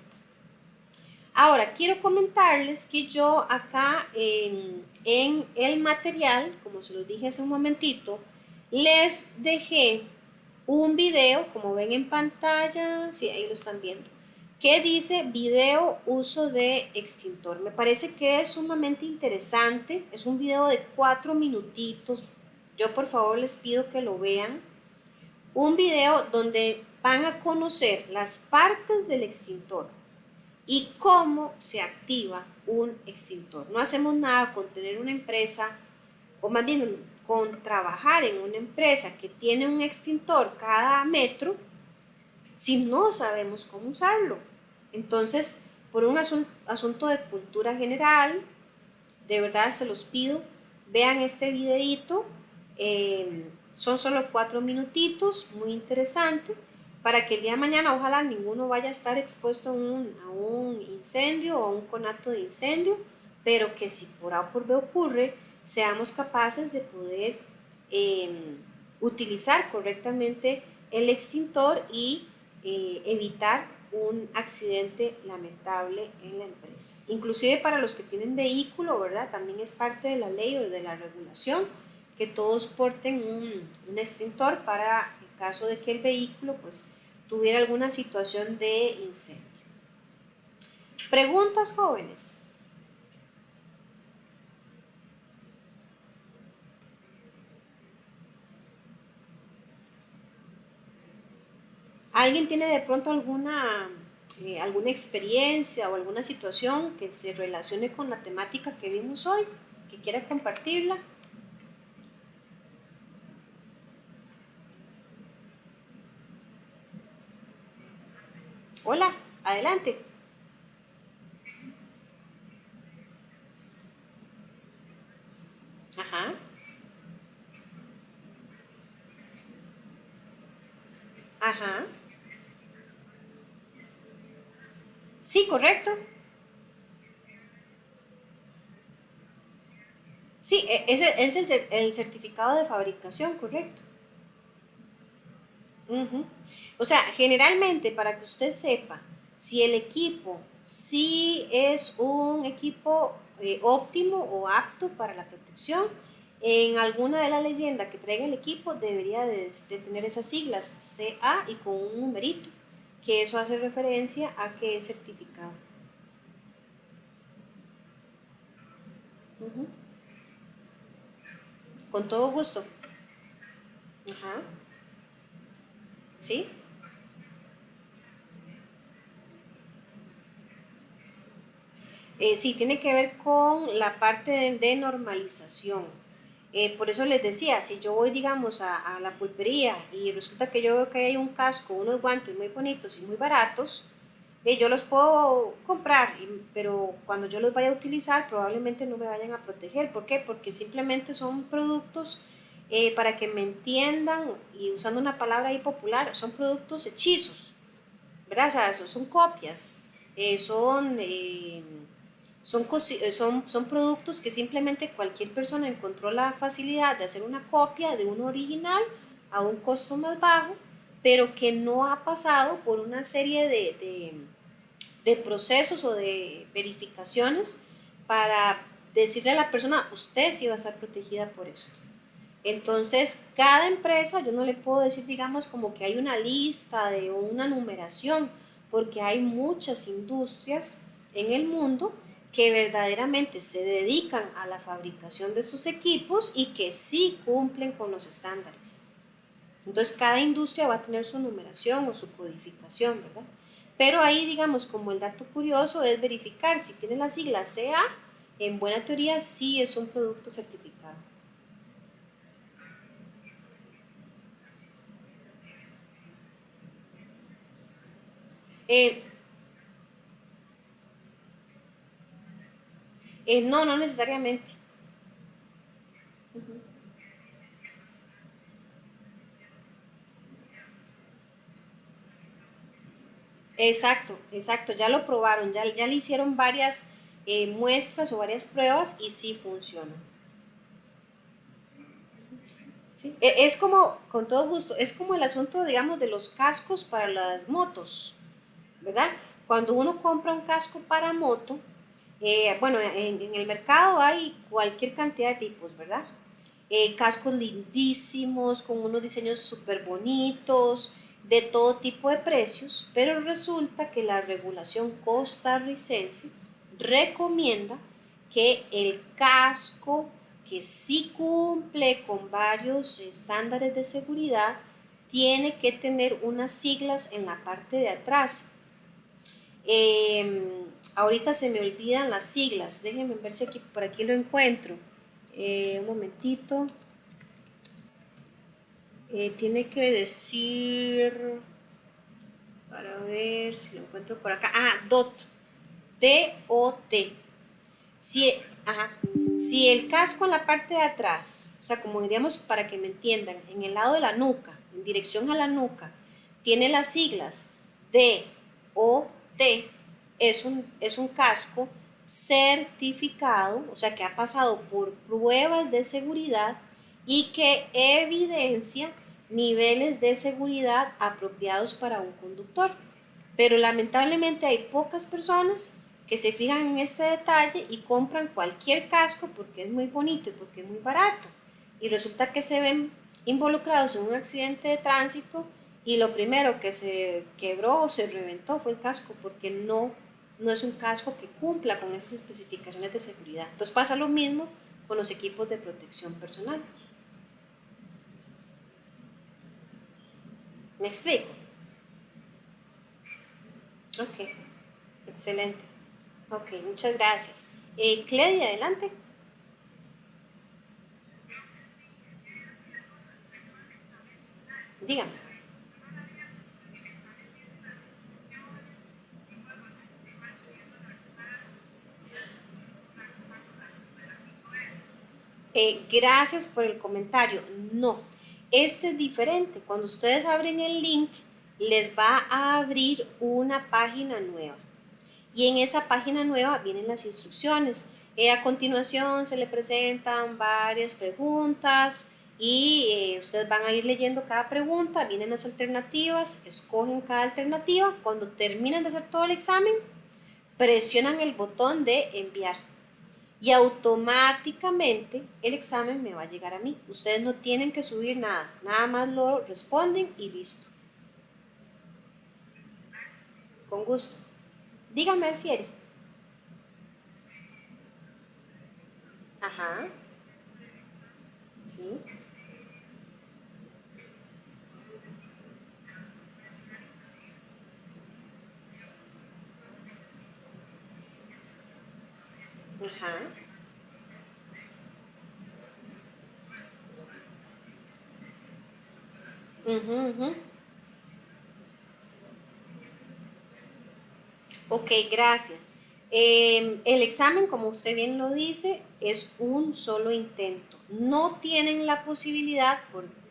Ahora, quiero comentarles que yo acá en el material, como se los dije hace un momentito, les dejé un video, como ven en pantalla, sí, ahí lo están viendo, que dice video uso de extintor. Me parece que es sumamente interesante, es un video de 4 minutitos, yo por favor les pido que lo vean. Un video donde van a conocer las partes del extintor y cómo se activa un extintor. No hacemos nada con tener una empresa, o más bien con trabajar en una empresa que tiene un extintor cada metro, si no sabemos cómo usarlo. Entonces, por un asunto de cultura general, de verdad se los pido, vean este videito, son solo 4 minutitos, muy interesante, para que el día de mañana ojalá ninguno vaya a estar expuesto a un incendio o a un conato de incendio, pero que si por A o por B ocurre, seamos capaces de poder utilizar correctamente el extintor y evitar un accidente lamentable en la empresa. Inclusive para los que tienen vehículo, ¿verdad? También es parte de la ley o de la regulación que todos porten un extintor para el caso de que el vehículo pues tuviera alguna situación de incendio. ¿Preguntas, jóvenes? ¿Alguien tiene de pronto alguna experiencia o alguna situación que se relacione con la temática que vimos hoy, que quiera compartirla? Hola, adelante. Ajá, ajá. Sí, correcto. Sí, ese es el certificado de fabricación, correcto. Ujú. O sea, generalmente para que usted sepa si el equipo sí es un equipo óptimo o apto para la protección, en alguna de las leyendas que traiga el equipo debería de tener esas siglas CA y con un numerito, que eso hace referencia a que es certificado. Ujú. Con todo gusto. Ajá. ¿Sí? Sí, tiene que ver con la parte de normalización. Por eso les decía, si yo voy, digamos, a la pulpería y resulta que yo veo que hay un casco, unos guantes muy bonitos y muy baratos, yo los puedo comprar, pero cuando yo los vaya a utilizar probablemente no me vayan a proteger. ¿Por qué? Porque simplemente son productos, para que me entiendan, y usando una palabra ahí popular, son productos hechizos, ¿verdad? O sea, son copias, eh, son... eh, son productos que simplemente cualquier persona encontró la facilidad de hacer una copia de uno original a un costo más bajo, pero que no ha pasado por una serie de procesos o de verificaciones para decirle a la persona, usted sí va a estar protegida por esto. Entonces, cada empresa, yo no le puedo decir, digamos, como que hay una lista o una numeración, porque hay muchas industrias en el mundo que verdaderamente se dedican a la fabricación de sus equipos y que sí cumplen con los estándares. Entonces, cada industria va a tener su numeración o su codificación, ¿verdad? Pero ahí, digamos, como el dato curioso es verificar si tiene la sigla CA, en buena teoría sí es un producto certificado. Eh, no, no necesariamente. Ujú. Exacto, exacto, ya lo probaron, ya le hicieron varias muestras o varias pruebas y sí funciona. ¿Sí? Es como, con todo gusto, es como el asunto, digamos, de los cascos para las motos, ¿verdad? Cuando uno compra un casco para moto, bueno, en el mercado hay cualquier cantidad de tipos, ¿verdad? Cascos lindísimos, con unos diseños súper bonitos, de todo tipo de precios, pero resulta que la regulación costarricense recomienda que el casco que sí cumple con varios estándares de seguridad tiene que tener unas siglas en la parte de atrás. Ahorita se me olvidan las siglas, déjenme ver si aquí, por aquí lo encuentro. Un momentito. Tiene que decir, para ver si lo encuentro por acá. Ah, DOT. DOT. Si, ajá, si el casco en la parte de atrás, o sea, como diríamos para que me entiendan, en el lado de la nuca, en dirección a la nuca, tiene las siglas D o T, es un casco certificado, o sea, que ha pasado por pruebas de seguridad y que evidencia niveles de seguridad apropiados para un conductor. Pero lamentablemente hay pocas personas que se fijan en este detalle y compran cualquier casco porque es muy bonito y porque es muy barato. Y resulta que se ven involucrados en un accidente de tránsito y lo primero que se quebró o se reventó fue el casco porque no es un casco que cumpla con esas especificaciones de seguridad. Entonces pasa lo mismo con los equipos de protección personal. ¿Me explico? Ok, excelente. Ok, muchas gracias. Cledi, adelante. Dígame. Gracias por el comentario. No, esto es diferente. Cuando ustedes abren el link, les va a abrir una página nueva. Y en esa página nueva vienen las instrucciones. A continuación se le presentan varias preguntas y ustedes van a ir leyendo cada pregunta, vienen las alternativas, escogen cada alternativa. Cuando terminan de hacer todo el examen, presionan el botón de enviar y automáticamente el examen me va a llegar a mí. Ustedes no tienen que subir nada, nada más lo responden y listo. Con gusto. Dígame, Alfieri. Ajá, sí, ajá. Ujú, ujú. Ok, gracias. El examen, como usted bien lo dice, es un solo intento. No tienen la posibilidad,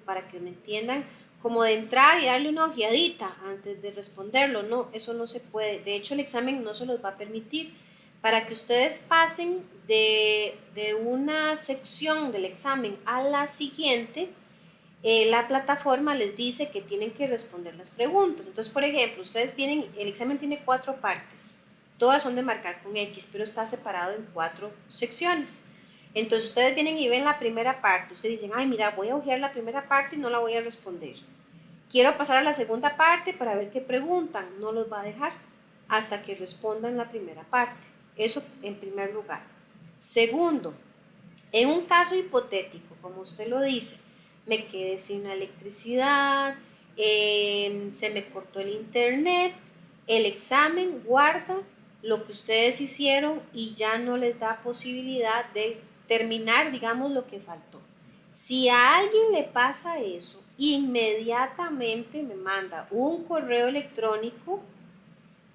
para que me entiendan, como de entrar y darle una ojeadita antes de responderlo. No, eso no se puede. De hecho, el examen no se los va a permitir. Para que ustedes pasen de una sección del examen a la siguiente, la plataforma les dice que tienen que responder las preguntas. Entonces, por ejemplo, ustedes vienen, el examen tiene cuatro partes, todas son de marcar con X, pero está separado en cuatro secciones. Entonces, ustedes vienen y ven la primera parte, ustedes dicen, ay, mira, voy a ojear la primera parte y no la voy a responder. Quiero pasar a la segunda parte para ver qué preguntan, no los va a dejar hasta que respondan la primera parte. Eso en primer lugar. Segundo, en un caso hipotético, como usted lo dice, me quedé sin la electricidad, se me cortó el internet, el examen guarda lo que ustedes hicieron y ya no les da posibilidad de terminar, digamos, lo que faltó. Si a alguien le pasa eso, inmediatamente me manda un correo electrónico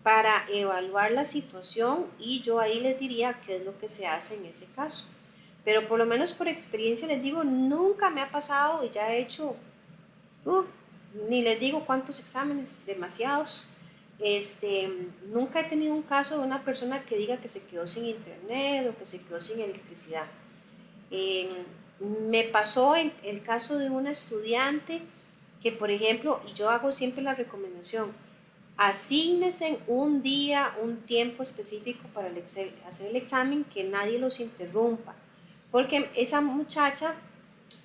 para evaluar la situación y yo ahí les diría qué es lo que se hace en ese caso. Pero por lo menos por experiencia les digo, nunca me ha pasado y ya he hecho, ni les digo cuántos exámenes, demasiados. Nunca he tenido un caso de una persona que diga que se quedó sin internet o que se quedó sin electricidad. Eh, Me pasó en el caso de una estudiante que, por ejemplo, y yo hago siempre la recomendación, asígnese un día, un tiempo específico para hacer el examen, que nadie los interrumpa, porque esa muchacha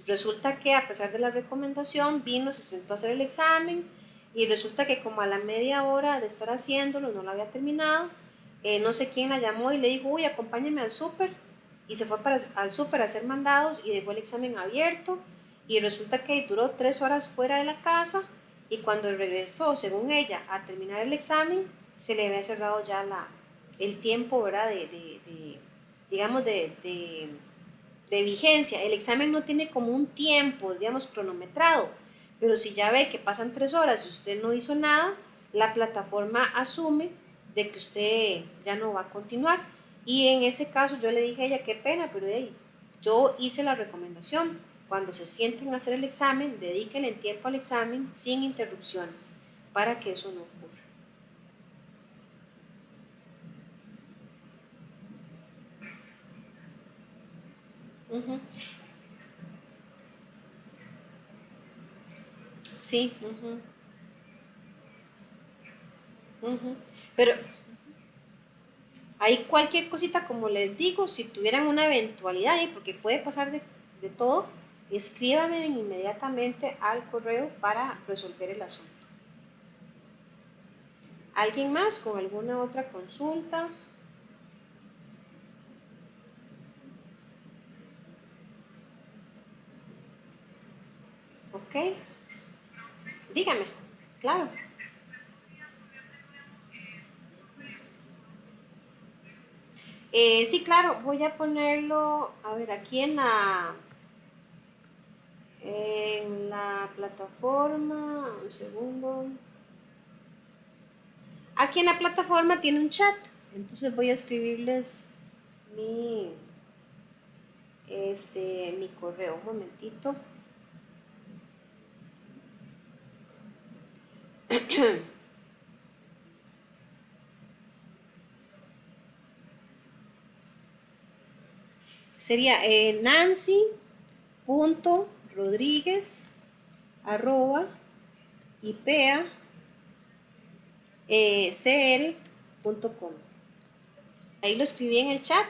resulta que a pesar de la recomendación vino, se sentó a hacer el examen y resulta que como a la media hora de estar haciéndolo no lo había terminado, no sé quién la llamó y le dijo, uy, acompáñeme al súper, y se fue al súper a hacer mandados y dejó el examen abierto y resulta que duró 3 horas fuera de la casa y cuando regresó, según ella, a terminar el examen, se le había cerrado ya el tiempo, ¿verdad? Digamos, de vigencia. El examen no tiene como un tiempo, digamos, cronometrado, pero si ya ve que pasan 3 horas y usted no hizo nada, la plataforma asume de que usted ya no va a continuar. Y en ese caso yo le dije a ella, qué pena, pero hey, yo hice la recomendación. Cuando se sienten a hacer el examen, dedíquenle el tiempo al examen sin interrupciones para que eso no ocurra. Ujú. Sí, ujú, ujú. Pero ahí cualquier cosita, como les digo, si tuvieran una eventualidad, porque puede pasar de todo, escríbame inmediatamente al correo para resolver el asunto. ¿Alguien más con alguna otra consulta? Ok, dígame, claro. Sí, claro, voy a ponerlo, a ver, aquí en la plataforma, un segundo. Aquí en la plataforma tiene un chat, entonces voy a escribirles mi, mi correo, un momentito. Sería nancy.rodriguez@ipea.cr.com. Ahí lo escribí en el chat.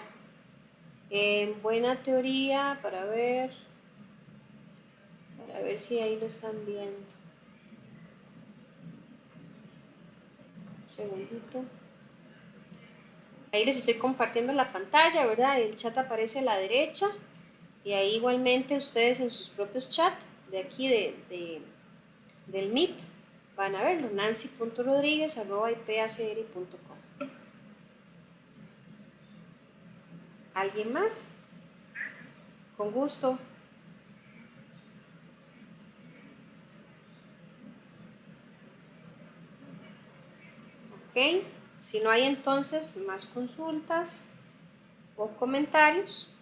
En buena teoría, para ver si ahí lo están viendo. Un segundito. Ahí les estoy compartiendo la pantalla, ¿verdad? El chat aparece a la derecha y ahí igualmente ustedes en sus propios chats de aquí del Meet van a verlo, nancy.rodriguez@ipacr.com. ¿Alguien más? Con gusto. Ok. Si no hay entonces más consultas o comentarios,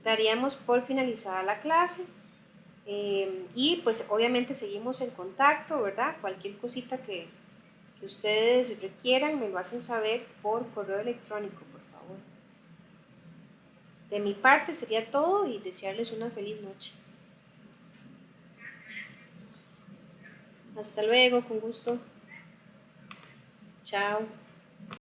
daríamos por finalizada la clase. Y pues obviamente seguimos en contacto, ¿verdad? Cualquier cosita que ustedes requieran me lo hacen saber por correo electrónico, por favor. De mi parte sería todo y desearles una feliz noche. Hasta luego, con gusto. Chao.